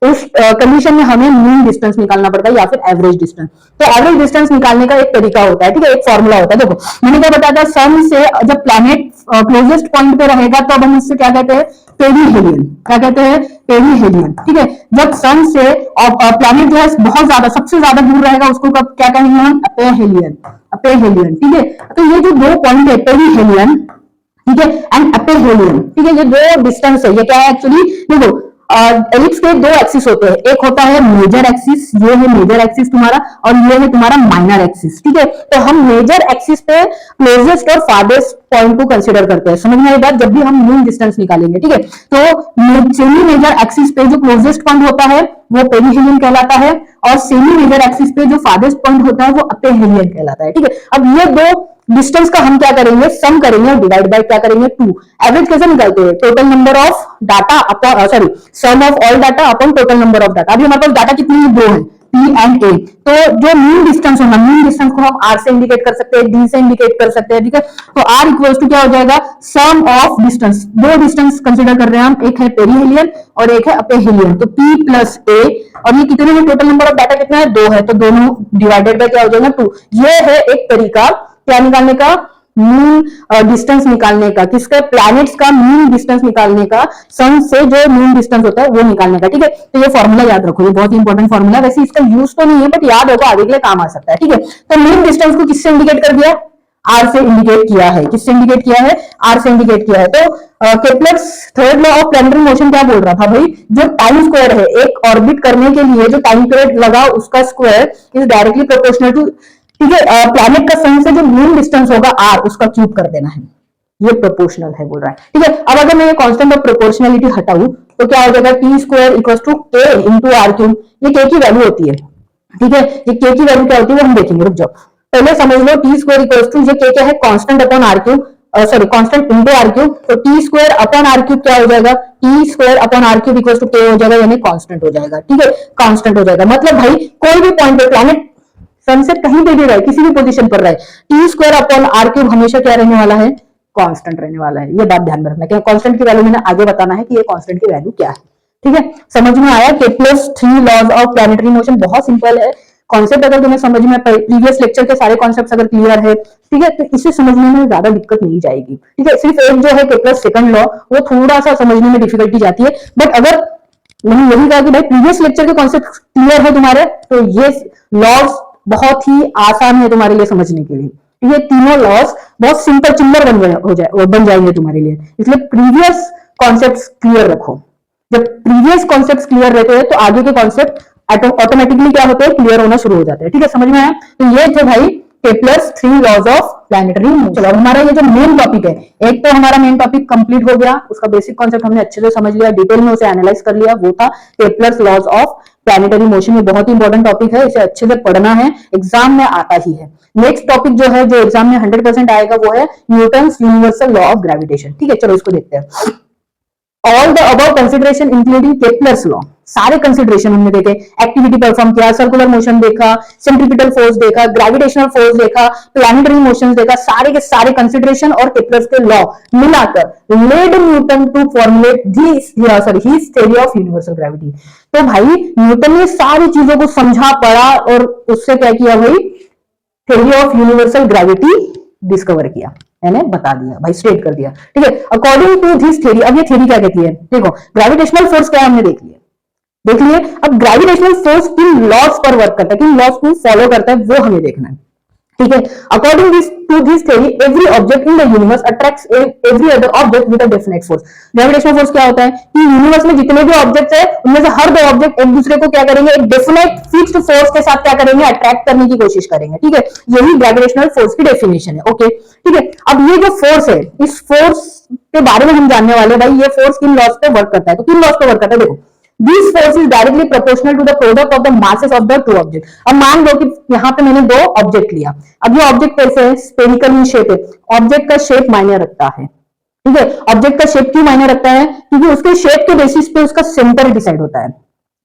[SPEAKER 1] उस कंडीशन में हमें मीन डिस्टेंस निकालना पड़ता है या फिर एवरेज डिस्टेंस। तो एवरेज डिस्टेंस निकालने का एक तरीका होता है, ठीक है, एक फॉर्मूला होता है। देखो मैंने क्या बताया था, सन से जब प्लैनेट क्लोजेस्ट पॉइंट पे रहेगा तो अब हम इससे क्या कहते हैं, पेरीहेलियन। क्या कहते हैं, पेरीहेलियन, ठीक है। जब सन से प्लैनेट जो है बहुत ज्यादा, सबसे ज्यादा दूर रहेगा, उसको कब क्या कहेंगे हम, अपेहेलियन, अपेहेलियन, ठीक है। तो ये जो दो पॉइंट है, पेरीहेलियन, ठीक है, एंड अपेहेलियन, ठीक है, ये दो डिस्टेंस है। ये क्या है एक्चुअली, देखो एलिप्स के दो एक्सिस होते हैं, एक होता है मेजर एक्सिस, ये है मेजर एक्सिस तुम्हारा, और ये है तुम्हारा माइनर एक्सिस, ठीक है। तो हम मेजर एक्सिस पे क्लोजेस्ट और फारदेस्ट पॉइंट को कंसीडर करते हैं। समझ में आई बात, जब भी हम मीन डिस्टेंस निकालेंगे, ठीक है। तो सेमी मेजर एक्सिस पे जो क्लोजेस्ट पॉइंट होता है वो पेरीहेलियन कहलाता है, और सेमी मेजर एक्सिस पे जो फारदेस्ट पॉइंट होता है वो अपेहेलियन कहलाता है, ठीक है। अब ये दो डिस्टेंस का हम क्या करेंगे, सम करेंगे और डिवाइड बाय क्या करेंगे, 2। एवरेज कैसे निकालते हैं, total number of data upon, sorry, sum of all data upon total number of data. अभी हमारे पास डाटा कितनी है, 2 है, P एंड A। तो जो मीन डिस्टेंस होगा, मीन डिस्टेंस को हम R से इंडिकेट कर सकते हैं, D से इंडिकेट कर सकते हैं, ठीक है। तो R इक्वल्स टू क्या हो जाएगा, सम ऑफ डिस्टेंस। दो डिस्टेंस कंसीडर कर रहे हैं हम, एक है पेरीहेलियन और एक है अपेहेलियन। तो P प्लस A, और ये कितने में, टोटल नंबर ऑफ डाटा कितना है, 2 है, तो दोनों डिवाइडेड बाय क्या हो जाएगा, 2। ये है एक तरीका क्या निकालने का, मीन डिस्टेंस निकालने का, किसका, प्लैनेट्स का मीन डिस्टेंस निकालने का, सन से जो मीन डिस्टेंस होता है वो निकालने का, ठीक है। तो ये फॉर्मूला याद रखो, ये बहुत इंपॉर्टेंट फॉर्मूला, वैसे इसका यूज तो नहीं है बट याद होगा, आगे के लिए काम आ सकता है, ठीक है। तो मीन डिस्टेंस को किससे इंडिकेट कर दिया, आर से इंडिकेट किया है। किससे इंडिकेट किया है, आर से इंडिकेट किया है। तो Kepler's third law of planetary motion क्या बोल रहा था भाई, जो टाइम स्क्वायर है, एक ऑर्बिट करने के लिए जो टाइम पीरियड लगा उसका square is directly proportional to, ठीक है, प्लैनेट का सन से जो मीन डिस्टेंस होगा आर, उसका क्यूब कर देना है, ये प्रोपोर्शनल है बोल रहा है, ठीक है। अब अगर मैं ये कांस्टेंट ऑफ प्रोपोर्शनलिटी हटाऊं तो क्या हो जाएगा, टी स्क्वायर इक्वल्स टू के इंटू आर क्यूब। ये के की वैल्यू होती है, ठीक है। ये के की वैल्यू क्या होती है वो हम देखेंगे, रुक जाओ, पहले समझ लो। टी स्क्वायर इक्वल्स टू, ये के क्या है, constant upon R cube, sorry constant into R cube. तो T square upon R cube क्या हो जाएगा, T square upon R cube equals to K हो जाएगा, यानी कांस्टेंट हो जाएगा, ठीक है, कांस्टेंट हो जाएगा। मतलब भाई कोई भी पॉइंट पे प्लैनेट सन से कहीं पे भी रहे, किसी भी पोजीशन पर रहे, T square upon R cube हमेशा क्या रहने वाला है, कांस्टेंट रहने वाला है। ये बात ध्यान में रखना कि कांस्टेंट की वैल्यू मैंने आगे बताना है कि ये कांस्टेंट की वैल्यू क्या है। ठीक है, समझ में आया? Kepler's 3 laws of planetary motion बहुत सिंपल है कॉन्सेप्ट। अगर तुम्हें समझ में, प्रीवियस लेक्चर के सारे कॉन्सेप्ट अगर क्लियर है, ठीक है, तो इसे समझने में ज्यादा दिक्कत नहीं जाएगी। ठीक है, सिर्फ एक जो है केप्लर्स सेकंड लॉ, वो थोड़ा सा समझने में डिफिकल्टी जाती है, बट अगर मैंने यही कहा कि भाई प्रीवियस लेक्चर के कॉन्सेप्ट क्लियर है तुम्हारे, तो ये लॉज बहुत ही आसान है तुम्हारे लिए समझने के लिए। ये तीनों लॉज बहुत सिंपल चिल्लर बन जाएंगे तुम्हारे लिए, इसलिए प्रीवियस कॉन्सेप्ट्स क्लियर रखो। जब प्रीवियस कॉन्सेप्ट्स क्लियर रहते हैं तो आगे के कॉन्सेप्ट ऑटोमेटिकली क्या होते हैं, क्लियर होना शुरू हो जाते हैं। ठीक है, समझ में आया? तो ये थे भाई Kepler's 3 laws of planetary motion. चलो हमारा ये जो मेन टॉपिक है, एक तो हमारा मेन टॉपिक कंप्लीट हो गया, उसका बेसिक कॉन्सेप्ट हमने अच्छे से समझ लिया, डिटेल में उसे एनालाइज कर लिया, वो था Kepler's laws of planetary motion. ये बहुत ही इंपॉर्टेंट टॉपिक है, इसे अच्छे से पढ़ना है, एग्जाम में आता ही है। नेक्स्ट टॉपिक जो है, जो एग्जाम में 100% आएगा, वो है Newton's universal law of gravitation. ठीक है, चलो इसको देखते हैं। All the above consideration including Kepler's law, सारे कंसिडरेशन हमने देखे, एक्टिविटी परफॉर्म किया, सर्कुलर मोशन देखा, सेंट्रीपिटल फोर्स देखा, ग्रेविटेशनल फोर्स देखा, प्लैनेटरी मोशंस देखा, सारे के सारे कंसिडरेशन और केप्लर्स के लॉ मिलाकर led Newton to formulate his theory of universal gravity. तो भाई न्यूटन ने सारी चीजों को समझा, पढ़ा और उससे क्या किया भाई, theory of universal gravity discover किया, मैंने बता दिया भाई, स्टेट कर दिया। ठीक है, अकॉर्डिंग टू दिस थ्योरी, अब ये थ्योरी क्या कहती है, देखो ग्रेविटेशनल फोर्स क्या है हमने देख लिए। अब ग्रेविटेशनल फोर्स किन लॉज पर वर्क करता है, किन लॉज को फॉलो करता है, वो हमें देखना है। ठीक है, according to this theory every object in the universe attracts every other object with a definite force. Gravitational force क्या होता है कि यूनिवर्स में जितने भी ऑब्जेक्ट्स है, उनमें से हर दो ऑब्जेक्ट एक दूसरे को क्या करेंगे, एक डेफिनेट फिक्स्ड फोर्स के साथ क्या करेंगे, अट्रैक्ट करने की कोशिश करेंगे। ठीक है, यही ग्रेविटेशनल फोर्स की डेफिनेशन है। ओके, ठीक है, अब ये जो फोर्स है, इस फोर्स के बारे में हम जानने वाले भाई, ये फोर्स किन लॉज पे वर्क करता है, तो किन लॉज पे वर्क करता है, देखो This force is directly proportional to the product of the masses of the two objects। अब मान लो कि यहाँ पे मैंने दो ऑब्जेक्ट लिया, अब ये ऑब्जेक्ट कैसे है, स्पेरिकल इन शेप है, ऑब्जेक्ट का शेप मायने रखता है। ठीक है, ऑब्जेक्ट का शेप क्यों मायने रखता है, क्योंकि उसके शेप के बेसिस पे उसका सेंटर डिसाइड होता है।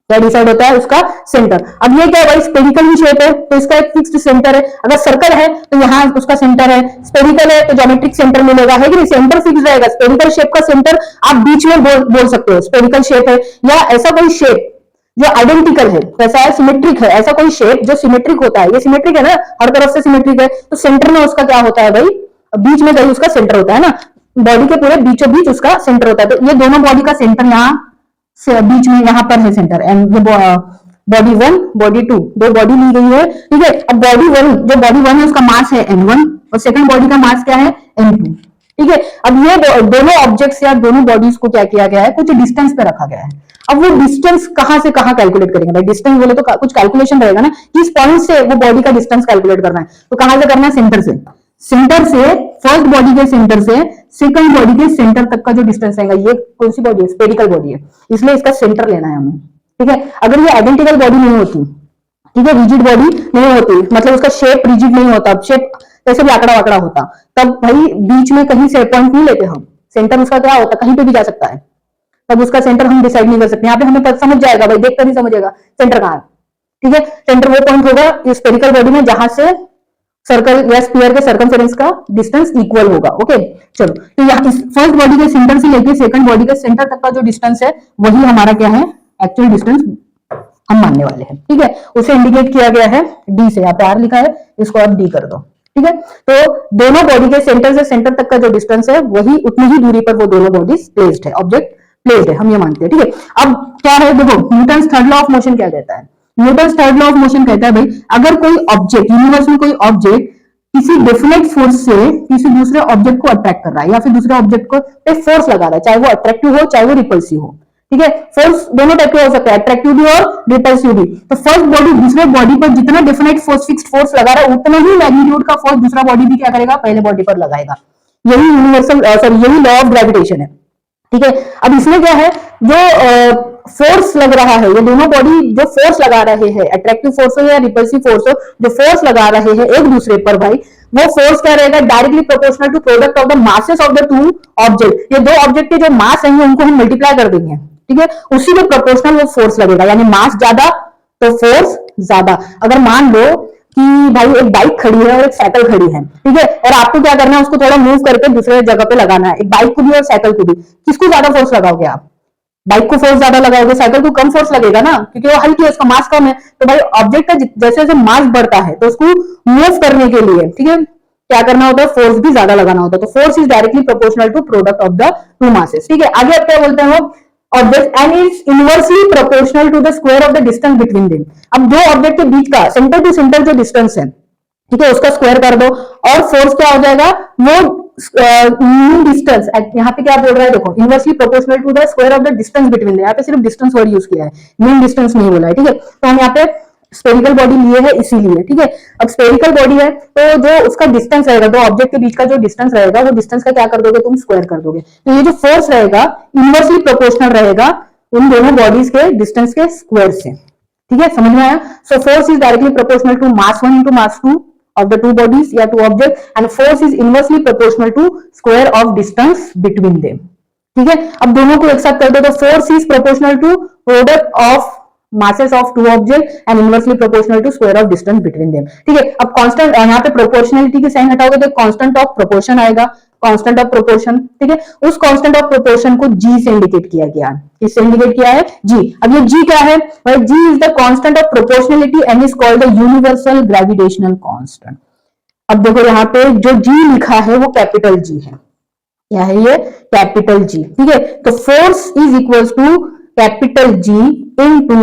[SPEAKER 1] क्या डिसाइड होता है, उसका सेंटर। अब ये क्या है भाई, स्पेरिकल ही शेप है तो इसका एक फिक्स्ड सेंटर है। अगर सर्कल है तो यहाँ उसका सेंटर है, स्पेरिकल है तो ज्योमेट्रिक सेंटर मिलेगा, है कि नहीं, सेंटर फिक्स रहेगा। स्पेरिकल शेप का सेंटर आप बीच में बोल सकते हो, स्पेरिकल शेप है, या ऐसा कोई शेप जो आइडेंटिकल है, कैसा है, सिमेट्रिक है, ऐसा कोई शेप जो सिमेट्रिक होता है, ये सिमेट्रिक है ना, हर तरफ से सिमेट्रिक है, तो सेंटर में उसका क्या होता है भाई, बीच में कहीं उसका सेंटर होता है ना, बॉडी के पूरे बीचों बीच उसका सेंटर होता है। तो ये दोनों बॉडी का सेंटर यहाँ बीच में यहाँ पर है सेंटर, एंड बॉडी 1 बॉडी 2 दो बॉडी ली गई है। ठीक है, अब बॉडी 1, जो बॉडी 1 है उसका मास है m1 और सेकंड बॉडी का मास क्या है m2। ठीक है, अब ये दोनों ऑब्जेक्ट्स या दोनों बॉडीज को क्या किया गया है, कुछ डिस्टेंस पे रखा गया है। अब वो डिस्टेंस कहां से कहां कैलकुलेट करेंगे भाई, डिस्टेंस बोले तो कुछ कैलकुलेशन रहेगा ना, किस पॉइंट से वो बॉडी का डिस्टेंस कैलकुलेट करना है, तो कहां से करना है, सेंटर से। सेंटर से, फर्स्ट बॉडी के सेंटर से सेकंड बॉडी के सेंटर तक का जो डिस्टेंस आएगा, ये कौन सी बॉडी है, स्पेरिकल बॉडी है, इसलिए इसका सेंटर लेना है हमें। ठीक है, अगर ये आइडेंटिकल बॉडी नहीं होती, ठीक है, रिजिड बॉडी नहीं होती, मतलब उसका शेप रिजिड नहीं होता, शेप कैसे भी आंकड़ा वाकड़ा होता, तब भाई बीच में कहीं से पॉइंट नहीं लेते हम, सेंटर उसका क्या होता, कहीं पे भी जा सकता है, तब उसका सेंटर हम डिसाइड नहीं कर सकते। यहाँ पे हमें समझ जाएगा भाई, देखकर ही समझेगा सेंटर कहाँ है। ठीक है, सेंटर वो पॉइंट होगा स्पेरिकल बॉडी में जहां से सर्कल या स्फीयर के सर्कमफेरेंस का डिस्टेंस इक्वल होगा। ओके, चलो, तो यहाँ फर्स्ट बॉडी के सेंटर से लेके सेकंड बॉडी के सेंटर तक का जो डिस्टेंस है, वही हमारा क्या है, एक्चुअल डिस्टेंस हम मानने वाले हैं। ठीक है, उसे इंडिकेट किया गया है डी से, यहाँ पे आर लिखा है, इसको आप डी कर दो। ठीक है, तो दोनों बॉडी के सेंटर से सेंटर तक का जो डिस्टेंस है, वही उतनी ही दूरी पर वो दोनों बॉडीज प्लेस्ड है, ऑब्जेक्ट प्लेस्ड है, हम ये मानते हैं। ठीक है, अब क्या है, देखो Newton's third law of motion क्या कहता है, Newton's third law of motion कहता है भाई, अगर कोई ऑब्जेक्ट, यूनिवर्स में कोई ऑब्जेक्ट किसी डेफिनेट फोर्स से किसी दूसरे ऑब्जेक्ट को अट्रैक्ट कर रहा है, या फिर दूसरे ऑब्जेक्ट को पे फोर्स लगा रहा है, चाहे वो अट्रैक्टिव हो चाहे वो रिपल्सिव हो। ठीक है, फोर्स दोनों टाइप के हो सकते हैं, अट्रैक्टिव भी और रिपल्सिव भी। तो फर्स्ट बॉडी दूसरे बॉडी पर जितना डेफिनेट फोर्स, फिक्स्ड फोर्स लगा रहा है, उतना ही मैग्नीट्यूड का फोर्स दूसरा बॉडी भी क्या करेगा, पहले बॉडी पर लगाएगा। यही यूनिवर्सल यही लॉ ऑफ ग्रेविटेशन है। ठीक है, अब इसमें क्या है, जो फोर्स लग रहा है, ये दोनों बॉडी जो फोर्स लगा रहे हैं, अट्रैक्टिव फोर्स हो या रिपल्सिव फोर्स हो, जो फोर्स लगा रहे हैं एक दूसरे पर भाई, वो फोर्स क्या रहेगा, directly proportional to product of the masses of the two object. ये दो ऑब्जेक्ट के जो मास हैं उनको हम मल्टीप्लाई कर देंगे। ठीक है, उसी के प्रोपोर्शनल वो फोर्स लगेगा, यानी मास ज्यादा तो फोर्स ज्यादा। अगर मान लो कि भाई एक बाइक खड़ी है और एक साइकिल खड़ी है, ठीक है, और आपको क्या करना है, उसको थोड़ा मूव करके दूसरे जगह पे लगाना है, एक बाइक को भी और साइकिल को भी, किसको ज्यादा फोर्स लगाओगे आप? बाइक को फोर्स ज्यादा लगाओगे, साइकिल को कम फोर्स लगेगा ना, क्योंकि वो हल्की है, उसका मास कम है। तो भाई ऑब्जेक्ट का जैसे जैसे मास बढ़ता है तो उसको मूव करने के लिए, ठीक है, क्या करना होता है, फोर्स भी ज्यादा लगाना होता है। तो force is directly proportional to product of the two masses, ठीक है। आगे आप क्या बोलते हैं, वो object and is inversely proportional to the square of the distance between them. अब दो ऑब्जेक्ट के बीच का सेंटर टू सेंटर जो डिस्टेंस है, ठीक है, उसका स्क्वायर कर दो, और फोर्स क्या हो जाएगा, वो मीन डिस्टेंस, यहाँ पे क्या बोल रहा है देखो, inversely proportional to the square of the distance between, यहाँ पे सिर्फ डिस्टेंस वर्ड यूज किया है, मीन डिस्टेंस नहीं बोला है, ठीक है। तो हम यहाँ पे स्पेरिकल बॉडी लिए है इसीलिए, ठीक है। अब स्पेरिकल बॉडी है तो जो उसका डिस्टेंस रहेगा, दो ऑब्जेक्ट के बीच का जो डिस्टेंस रहेगा, वो डिस्टेंस का क्या कर दोगे तुम, स्क्वायर कर दोगे। तो ये जो फोर्स रहेगा इनवर्सली प्रोपोर्शनल रहेगा उन दोनों बॉडीज के डिस्टेंस के स्क्वायर से, ठीक है, समझ में आया। So force is directly proportional to mass 1 into mass 2 of the two bodies या two objects, and force is inversely proportional to square of distance between them, ठीक है। अब दोनों को एक साथ कर दो तो force is proportional to product of masses of two objects and inversely proportional to square of distance between them, ठीक है। अब कांस्टेंट, यहाँ पे प्रोपोर्शनलिटी के साइन हटाओगे तो कांस्टेंट ऑफ प्रोपोर्शन आएगा, कांस्टेंट ऑफ प्रोपोर्शन, ठीक है। उस कांस्टेंट ऑफ प्रोपोर्शन को जी से इंडिकेट किया गया है, किससे इंडिकेट किया है, जी। अब ये जी क्या है, G is the constant of proportionality and is called the universal gravitational constant. अब देखो यहाँ पे जो जी लिखा है वो कैपिटल जी है, क्या है ये, कैपिटल जी, ठीक है। तो force is equal to capital G into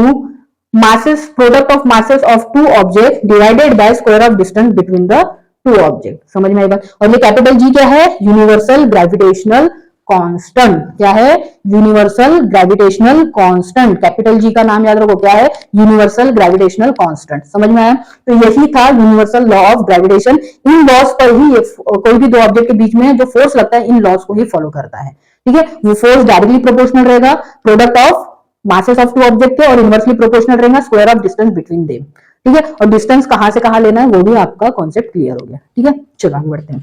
[SPEAKER 1] masses, product of masses of two objects divided by square of distance between the two objects, समझ में आई बात। और ये कैपिटल जी क्या है, यूनिवर्सल ग्रेविटेशनल कांस्टेंट, क्या है, universal gravitational constant. Capital G का नाम याद रखो, क्या है, यूनिवर्सल ग्रेविटेशनल कांस्टेंट, समझ में आया। तो यही था universal law of gravitation. In loss पर ही ये कोई भी दो ऑब्जेक्ट के बीच में जो फोर्स लगता है इन लॉस को ही फॉलो करता है, ठीक है। वो फोर्स डायरेक्टली प्रोपोर्शनल रहेगा product of masses of two object के, और इनवर्सली प्रोपोर्शनल रहेगा square of distance between them, ठीक है। और डिस्टेंस कहां से कहां लेना है वो भी आपका कॉन्सेप्ट क्लियर हो गया, ठीक है। चलो आगे बढ़ते हैं।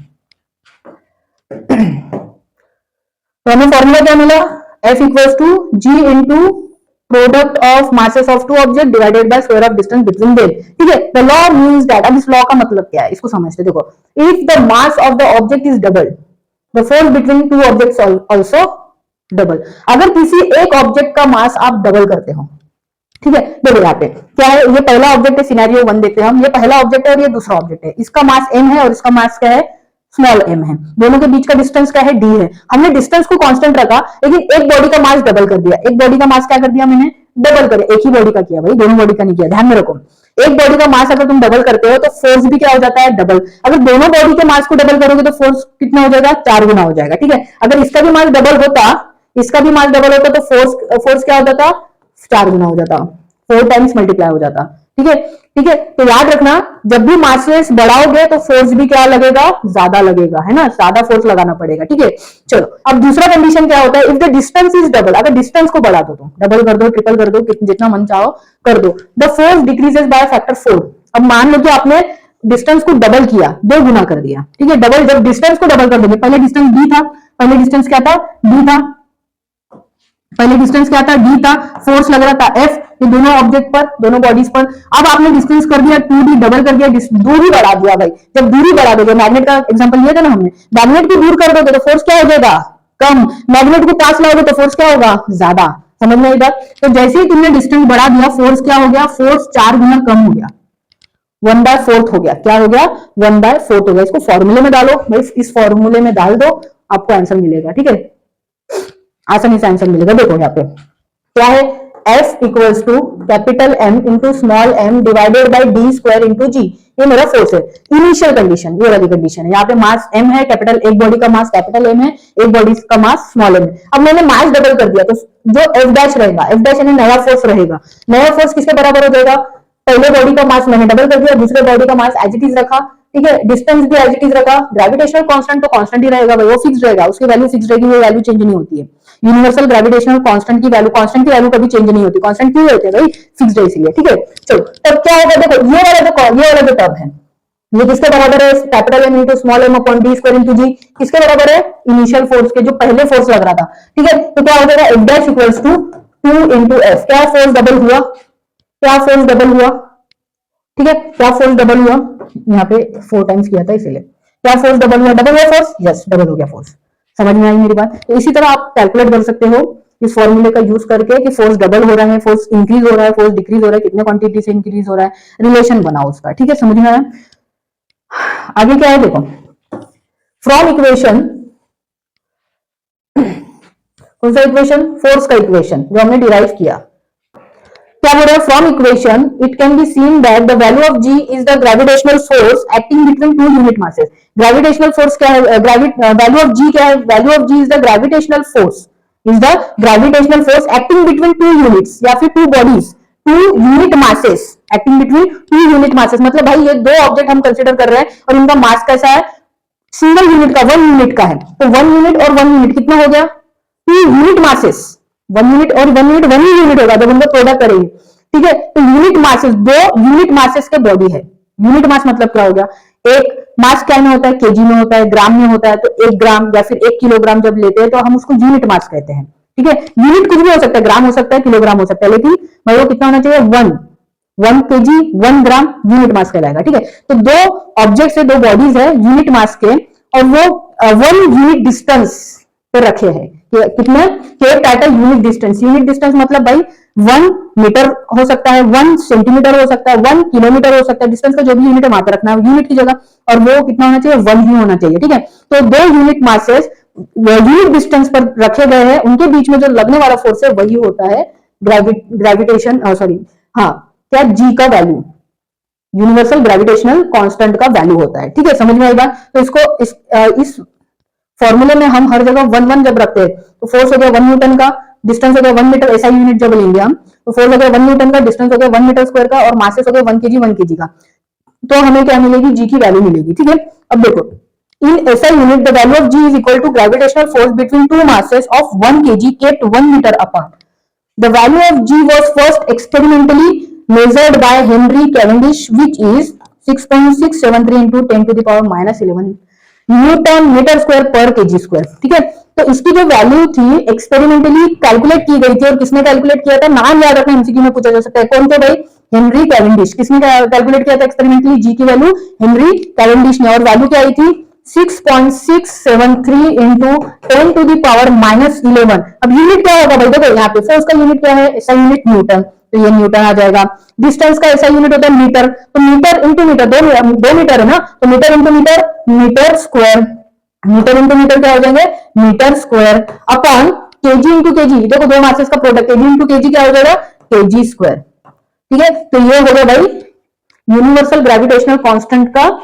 [SPEAKER 1] तो हमें फॉर्मूला क्या मिला, F equals to G into product of masses of two object divided by square of distance between them, ठीक है। द लॉ मींस दैट, अब इस लॉ का मतलब क्या है इसको समझते देखो, if the mass of the object is double the force between two objects also double. अगर किसी एक ऑब्जेक्ट का मास आप डबल करते हो, ठीक है, देखो यहाँ पे क्या है, ये पहला ऑब्जेक्ट है, सिनेरियो 1 देखते हैं हम, ये पहला ऑब्जेक्ट है और ये दूसरा ऑब्जेक्ट है, इसका मास m है और इसका मास क्या है, स्मॉल m है, दोनों के बीच का डिस्टेंस क्या है, d है। हमने डिस्टेंस को कांस्टेंट रखा, लेकिन एक बॉडी का मास डबल कर दिया, एक बॉडी का मास क्या कर दिया मैंने, डबल कर, एक ही बॉडी का किया भाई, दोनों बॉडी का नहीं किया, ध्यान में रखो। एक बॉडी का मास अगर तुम डबल करते हो तो फोर्स भी क्या हो जाता है, डबल। अगर दोनों बॉडी के मास को डबल करोगे तो फोर्स कितना हो जाएगा, 4 गुना हो जाएगा, ठीक है। अगर इसका भी मास डबल होता, इसका भी मास डबल होता तो फोर्स क्या हो जाता, 4 गुना हो जाता, 4 टाइम्स मल्टीप्लाई हो जाता, ठीक है, ठीक है। तो याद रखना, जब भी मासेस बढ़ाओगे तो फोर्स भी क्या लगेगा, ज्यादा लगेगा, है ना, ज्यादा फोर्स लगाना पड़ेगा, ठीक है। चलो अब दूसरा कंडीशन क्या होता है, if the distance is double, अगर डिस्टेंस को बढ़ा दो तो डबल कर दो, ट्रिपल कर दो, जितना मन चाहो कर दो, the force decreases by factor 4। अब मान लो कि आपने डिस्टेंस को डबल किया, 2 गुना कर दिया, ठीक है। डबल, जब डिस्टेंस को डबल कर दोगे, पहले डिस्टेंस d था, पहले डिस्टेंस क्या था, d था, पहले डिस्टेंस क्या था, d था, फोर्स लग रहा था F, ये दोनों ऑब्जेक्ट पर, दोनों बॉडीज पर। अब आपने डिस्टेंस कर दिया 2d, डबल कर दिया, दूरी बढ़ा दिया भाई। जब दूरी बढ़ा दोगे, मैग्नेट का एग्जांपल लिया था ना हमने, मैग्नेट को दूर कर दोगे तो फोर्स क्या हो जाएगा, कम। मैग्नेट को पास लाओगे तो फोर्स क्या होगा, ज्यादा, समझ में आई बात। तो जैसे ही तुमने डिस्टेंस बढ़ा दिया, फोर्स क्या हो गया, फोर्स 4 गुना कम हो गया, 1/4 हो गया, क्या हो गया, 1/4 हो गया। इसको फॉर्मूले में डालो भाई, इस फॉर्मूले में डाल दो, आपको आंसर मिलेगा, ठीक है, आसानी से आंसर मिलेगा। देखो यहाँ पे क्या है, F equals to capital M into small m divided by d square into g, ये मेरा फोर्स है। इनिशियल कंडीशन, ये वाली कंडीशन है, यहाँ पे मास m है, कैपिटल, एक बॉडी का मास कैपिटल M है, एक बॉडी का मास स्मॉल m है। अब मैंने मास डबल कर दिया तो जो F डैश रहेगा, F डैश यानी नया फोर्स रहेगा, नया फोर्स किसके बराबर हो जाएगा, पहले बॉडी का मास मैंने डबल कर दिया, दूसरे बॉडी का मास एज इट इज रखा, ठीक है, डिस्टेंस भी एज इट इज रखा। ग्रेविटेशनल कांस्टेंट तो कांस्टेंट ही रहेगा भाई, वो फिक्स रहेगा, उसकी वैल्यू फिक्स रहेगी, वो वैल्यू चेंज नहीं होती है। यूनिवर्सल ग्रेविटेशनल कांस्टेंट की वैल्यू कभी चेंज नहीं होती, कांस्टेंट क्यों होते हैं भाई, फिक्स्ड है इसलिए, ठीक है। चलो तब क्या होगा, देखो ये वाला जो टर्म है, ये किसके बराबर है, capital M into small m upon d square into g, किसके बराबर है, इनिशियल फोर्स के, जो पहले फोर्स लग रहा था, ठीक है। तो क्या हो जाएगा, F dash equals to 2 into F, क्या फोर्स डबल हुआ, क्या फोर्स डबल हुआ, ठीक है, क्या फोर्स डबल हुआ, यहाँ पे 4 टाइम्स किया था इसीलिए, क्या फोर्स डबल हुआ, डबल हुआ फोर्स, यस डबल हो गया फोर्स। समझ में आई मेरी बात? तो इसी तरह आप कैलकुलेट कर सकते हो इस फॉर्मूले का यूज करके कि फोर्स डबल हो रहा है, फोर्स इंक्रीज हो रहा है, फोर्स डिक्रीज हो रहा है, कितने क्वांटिटी से इंक्रीज हो रहा है, रिलेशन बनाओ उसका। ठीक है, समझ में आया? आगे क्या है देखो, फ्रॉम इक्वेशन, कौन सा इक्वेशन, फोर्स का इक्वेशन जो हमने डिराइव किया, क्या बोल रहा है, from equation it can be seen that the value of G is the gravitational force acting between two unit masses. Gravitational force क्या है, वैल्यू ऑफ जी क्या है, value of G is the gravitational force, is the gravitational force acting between two units या फिर two bodies, two unit masses, acting between two unit masses. मतलब भाई ये दो ऑब्जेक्ट हम कंसिडर कर रहे हैं और इनका मास कैसा है, सिंगल यूनिट का, 1 यूनिट का है, तो 1 यूनिट और 1 यूनिट कितना हो गया, 2 यूनिट मासेस, 1 यूनिट और 1 यूनिट 1 ही यूनिट होगा जब उनको प्रोडक्ट करेंगे। ठीक है, तो यूनिट मासेस, दो यूनिट मासेस के बॉडी है। यूनिट मास मतलब क्या हो गया, एक मास क्या में होता है, केजी में होता है, ग्राम में होता है, तो 1 ग्राम या फिर 1 किलोग्राम जब लेते हैं तो हम उसको यूनिट मास कहते हैं। ठीक है, यूनिट कुछ भी हो सकता है, ग्राम हो सकता है, किलोग्राम हो सकता है, लेकिन भाई वो कितना होना चाहिए, 1 केजी 1 ग्राम यूनिट मास कहलाएगा। ठीक है, तो दो ऑब्जेक्ट है, दो बॉडीज है यूनिट मास के, और वो 1 यूनिट डिस्टेंस पे रखे हैं, कितने kept at a unit distance. Unit distance मतलब भाई 1 मीटर हो सकता है, 1 सेंटीमीटर हो सकता है, 1 किलोमीटर हो सकता है, डिस्टेंस का जो भी यूनिट है वहां पे रखना है यूनिट की जगह, और वो कितना होना चाहिए, 1 ही होना चाहिए। ठीक है, तो दो यूनिट मासेस यूनिट डिस्टेंस पर रखे गए हैं, उनके बीच में जो लगने वाला फोर्स है वही होता है ग्रेविटेशन, सॉरी हाँ क्या, जी का वैल्यू, यूनिवर्सल ग्रेविटेशनल कांस्टेंट का वैल्यू होता है। ठीक है, समझ में आई बात? तो इसको इस फॉर्मूले में हम हर जगह 1 जब रखते हैं तो फोर्स हो गया 1 न्यूटन का, डिस्टेंस हो गया 1 मीटर, ऐसा यूनिट जब लेंगे हम तो फोर्स हो गया 1 न्यूटन का, डिस्टेंस हो गया 1 मीटर स्क्वायर का, और मासेस हो गया 1 केजी का, तो हमें क्या मिलेगी, जी की वैल्यू मिलेगी। ठीक है, अब देखो in SI unit the value of G is equal to gravitational force between two masses of 1 KG kept 1 metre apart. The value of G was first experimentally measured by Henry Cavendish, which is 6.673 into 10 to the power minus 11 newton metre square per KG square. ठीक है, तो इसकी जो value थी experimentally calculate की गई थी, और किसने कैलकुलेट किया था, नाम याद रखना, एमसीक्यू में पूछा जा सकता है, कौन थे भाई, हेनरी कैवेंडिश। किसने कैलकुलेट किया था एक्सपेरिमेंटली जी की वैल्यू, हेनरी कैवेंडिश ने, और वैल्यू क्या आई थी 6.673 into 10 to the power minus 11। अब यूनिट क्या होगा भाई, देखो यहाँ पे फोर्स का यूनिट क्या है, ऐसा यूनिट न्यूटन, तो ये न्यूटन आ जाएगा। डिस्टेंस का ऐसा यूनिट होता है मीटर, तो मीटर इंटू मीटर, दो मीटर है ना, तो metre into metre metre square, metre into metre क्या हो जाएंगे, metre square upon KG into KG, देखो दो मासेस का प्रोडक्ट, केजी इंटू केजी क्या हो जाएगा, केजी स्क्वायर। ठीक है, तो ये होगा भाई यूनिवर्सल ग्रेविटेशनल कांस्टेंट का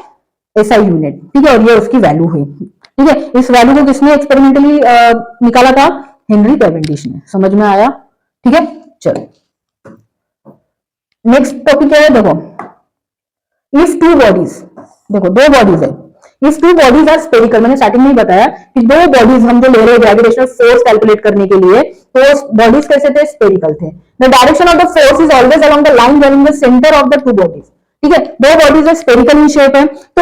[SPEAKER 1] ऐसा यूनिट। ठीक है, और ये उसकी वैल्यू हुई। ठीक है, इस वैल्यू को किसने एक्सपेरिमेंटली निकाला था, हेनरी कैवेंडिश ने। समझ में आया? ठीक है, चलो नेक्स्ट टॉपिक क्या है, देखो इफ टू बॉडीज, देखो दो बॉडीज है, if two bodies are spherical, मैंने स्टार्टिंग में ही बताया कि दो बॉडीज हम जो ले रहे हैं ग्रेविटेशनल फोर्स कैलकुलेट करने के लिए, तो बॉडीज कैसे थे, स्फेरिकल थे। The direction of the force is always along the line joining the centre of the two bodies. ठीक है, दो बॉडीज है, स्फेरिकल इन शेप है, तो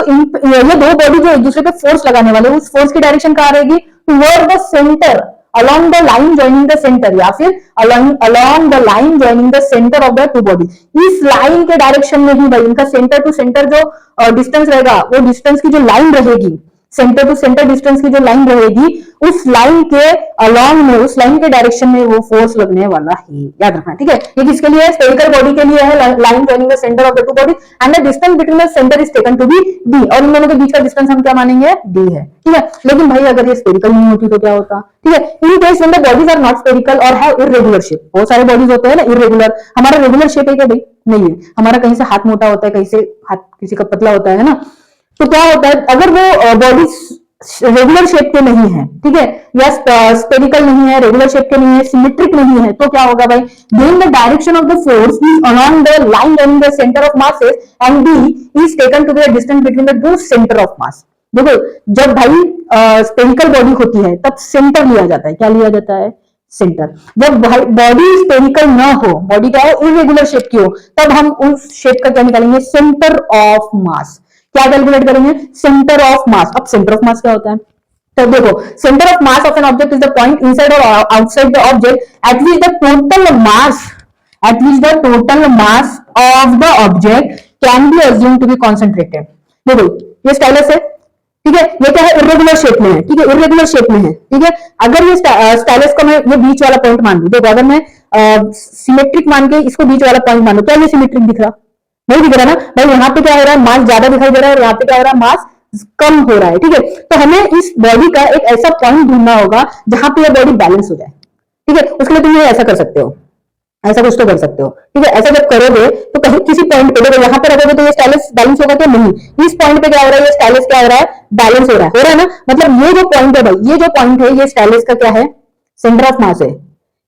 [SPEAKER 1] ये दो बॉडी जो एक दूसरे पे फोर्स लगाने वाले, उस फोर्स की डायरेक्शन कहां रहेगी, toward the centre, along the line joining the center, या फिर along the line joining the center of the two bodies। इस लाइन के डायरेक्शन में ही भाई इनका सेंटर टू सेंटर जो डिस्टेंस रहेगा, वो डिस्टेंस की जो लाइन रहेगी, सेंटर टू सेंटर डिस्टेंस की जो लाइन रहेगी, उस लाइन के अलॉन्ग में, उस लाइन के डायरेक्शन में वो फोर्स लगने वाला है, याद रखना। ठीक है, ये किसके लिए है, स्फेरिकल बॉडी के लिए है, line joining the centre of the two body, and the distance between the centre is taken to be D, और इन दोनों के बीच का डिस्टेंस हम क्या मानेंगे, डी है। ठीक है, लेकिन भाई अगर ये स्फेरिकल नहीं होती तो क्या होता, ठीक है, in case when the bodies are not spherical और हैव इररेगुलर शेप, बहुत सारे बॉडीज होते हैं ना इररेगुलर, हमारा रेगुलर शेप है क्या भाई, नहीं है, हमारा कहीं से हाथ मोटा होता है, कहीं से हाथ किसी का पतला होता है ना, तो क्या होता है अगर वो बॉडी रेगुलर शेप के नहीं है, ठीक है, या स्फेरिकल नहीं है, रेगुलर शेप के नहीं है, सिमेट्रिक नहीं है, तो क्या होगा भाई, then the direction of the force is along the line joining the center of masses and D is taken to be the distance between the two center of mass। देखो जब भाई स्फेरिकल बॉडी होती है तब centre लिया जाता है, क्या लिया जाता है, सेंटर। जब बॉडी स्फेरिकल ना हो, बॉडी क्या हो, इरेगुलर शेप की हो, तब हम उस शेप का क्या निकालेंगे, सेंटर ऑफ मास। क्या कैलकुलेट करेंगे, सेंटर ऑफ मास। अब सेंटर ऑफ मास क्या होता है, तो देखो centre of mass of an object is the point inside और outside the object at which the total mass of the object can be assumed to be concentrated. देखो ये stylus है, ठीक है, ये क्या है, इरेगुलर शेप में है, ठीक है, इरेगुलर शेप में है, ठीक है। अगर ये स्टाइलस को मैं ये बीच वाला पॉइंट मान लू, देखो अगर मैं सिमेट्रिक मान के इसको बीच वाला पॉइंट मान लू, क्या ये सिमेट्रिक दिख रहा? नहीं दिख रहा ना भाई। यहाँ पे क्या हो रहा है, मास ज्यादा दिखाई दे रहा है और यहाँ पे क्या हो रहा है, मास कम हो रहा है, ठीक है। तो हमें इस बॉडी का एक ऐसा पॉइंट ढूंढना होगा जहां पे ये बॉडी बैलेंस हो जाए, ठीक है। उसके लिए तुम ये ऐसा कर सकते हो, ऐसा कुछ तो कर सकते हो, ठीक है। ऐसा जब करोगे तो कहीं किसी पॉइंट पे, देखो यहाँ पे रखोगे तो ये स्टाइलस बैलेंस होगा क्या? नहीं। इस पॉइंट पे क्या हो रहा है, ये स्टाइलस क्या हो रहा है, बैलेंस हो रहा है ना। मतलब ये जो पॉइंट है भाई, ये जो पॉइंट है ये स्टाइलस का क्या है, सेंटर ऑफ मास है,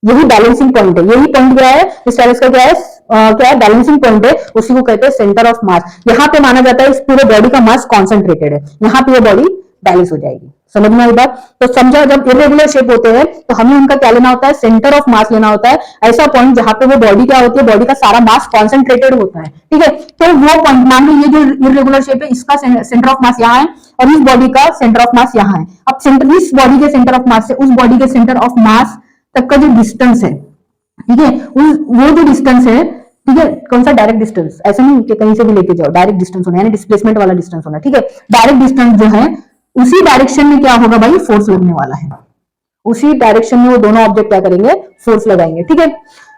[SPEAKER 1] यही बैलेंसिंग पॉइंट है। यही पॉइंट क्या है, स्टाइलस का क्या है, क्या है, बैलेंसिंग पॉइंट है, उसी को कहते हैं सेंटर ऑफ मास। यहाँ पे माना जाता है इस पूरे बॉडी का मास कॉन्सेंट्रेटेड है, यहाँ पे ये बॉडी बैलेंस हो जाएगी। समझ में आई बात? तो समझा, जब इरेगुलर शेप होते हैं तो हमें उनका क्या लेना होता है, सेंटर ऑफ मास लेना होता है, ऐसा पॉइंट जहां पे वो बॉडी क्या होती है, बॉडी का सारा मास कॉन्सेंट्रेटेड होता है, ठीक है। तो वो पॉइंट, मान लो ये जो इरेगुलर शेप है इसका सेंटर ऑफ मास यहाँ है और इस बॉडी का सेंटर ऑफ मास यहाँ है। अब सेंटर, इस बॉडी के सेंटर ऑफ मास से उस बॉडी के सेंटर ऑफ मास तक का जो डिस्टेंस है, ठीक है, वो जो डिस्टेंस है, ठीक है, कौन सा, डायरेक्ट डिस्टेंस, ऐसा नहीं कि कहीं से भी लेके जाओ, डायरेक्ट डिस्टेंस होना, यानी डिस्प्लेसमेंट वाला डिस्टेंस होना, ठीक है। डायरेक्ट डिस्टेंस जो है उसी डायरेक्शन में क्या होगा भाई, फोर्स लगने वाला है, उसी डायरेक्शन में वो दोनों ऑब्जेक्ट क्या करेंगे, फोर्स लगाएंगे, ठीक है।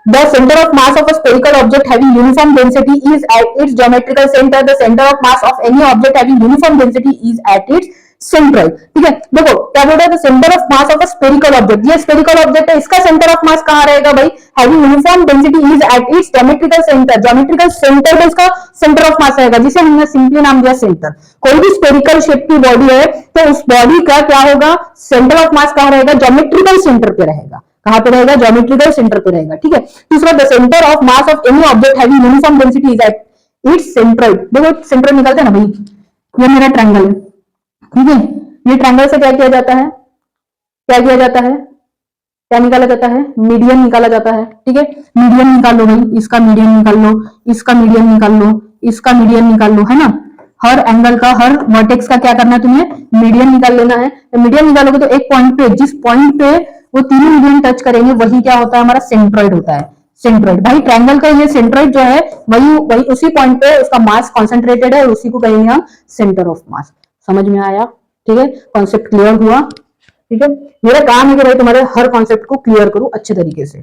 [SPEAKER 1] The centre of mass of a spherical object having uniform density is at its geometrical centre. The centre of mass of any object having uniform density is at its central, ठीक है। देखो क्या बोल रहा है, centre of mass of a spherical object, ये spherical object है, इसका सेंटर ऑफ मास कहां रहेगा भाई, having uniform density is at its geometrical centre. Geometrical centre पे इसका सेंटर ऑफ मास रहेगा, जिसे हमने सिंपली नाम दिया सेंटर। कोई भी स्फेरिकल शेप की बॉडी है तो उस बॉडी का क्या होगा, सेंटर ऑफ मास कहां रहेगा, ज्योमेट्रिकल सेंटर पे रहेगा। कहां पे रहेगा, ज्योमेट्रिकल सेंटर पे रहेगा, ठीक है। दूसरा, the centre of mass of any object having uniform density is at its central. देखो सेंट्रल निकलते हैं ना भाई, ये मेरा ट्रायंगल है, ठीक है। ये ट्रायंगल से क्या किया जाता है, क्या किया जाता है, क्या निकाला जाता है, मीडियन निकाला जाता है, ठीक है। मीडियन निकाल लो भाई, इसका मीडियन निकाल लो, इसका मीडियन निकाल लो, इसका मीडियन निकाल लो, है ना। हर एंगल का, हर वर्टेक्स का क्या करना है तुम्हें, मीडियन निकाल लेना है। तो मीडियन निकालोगे तो एक पॉइंट पे, जिस पॉइंट पे वो तीनों मीडियन टच करेंगे वही क्या होता है, हमारा सेंट्रॉइड होता है। सेंट्रॉइड भाई, ट्रायंगल का ये सेंट्रॉइड जो है वही उसी पॉइंट पे उसका मास कॉन्सेंट्रेटेड है, उसी को कहेंगे हम सेंटर ऑफ मास। समझ में आया? ठीक है, कॉन्सेप्ट क्लियर हुआ? ठीक है, मेरा काम है कि भाई तुम्हारे हर कॉन्सेप्ट को क्लियर करूं अच्छे तरीके से।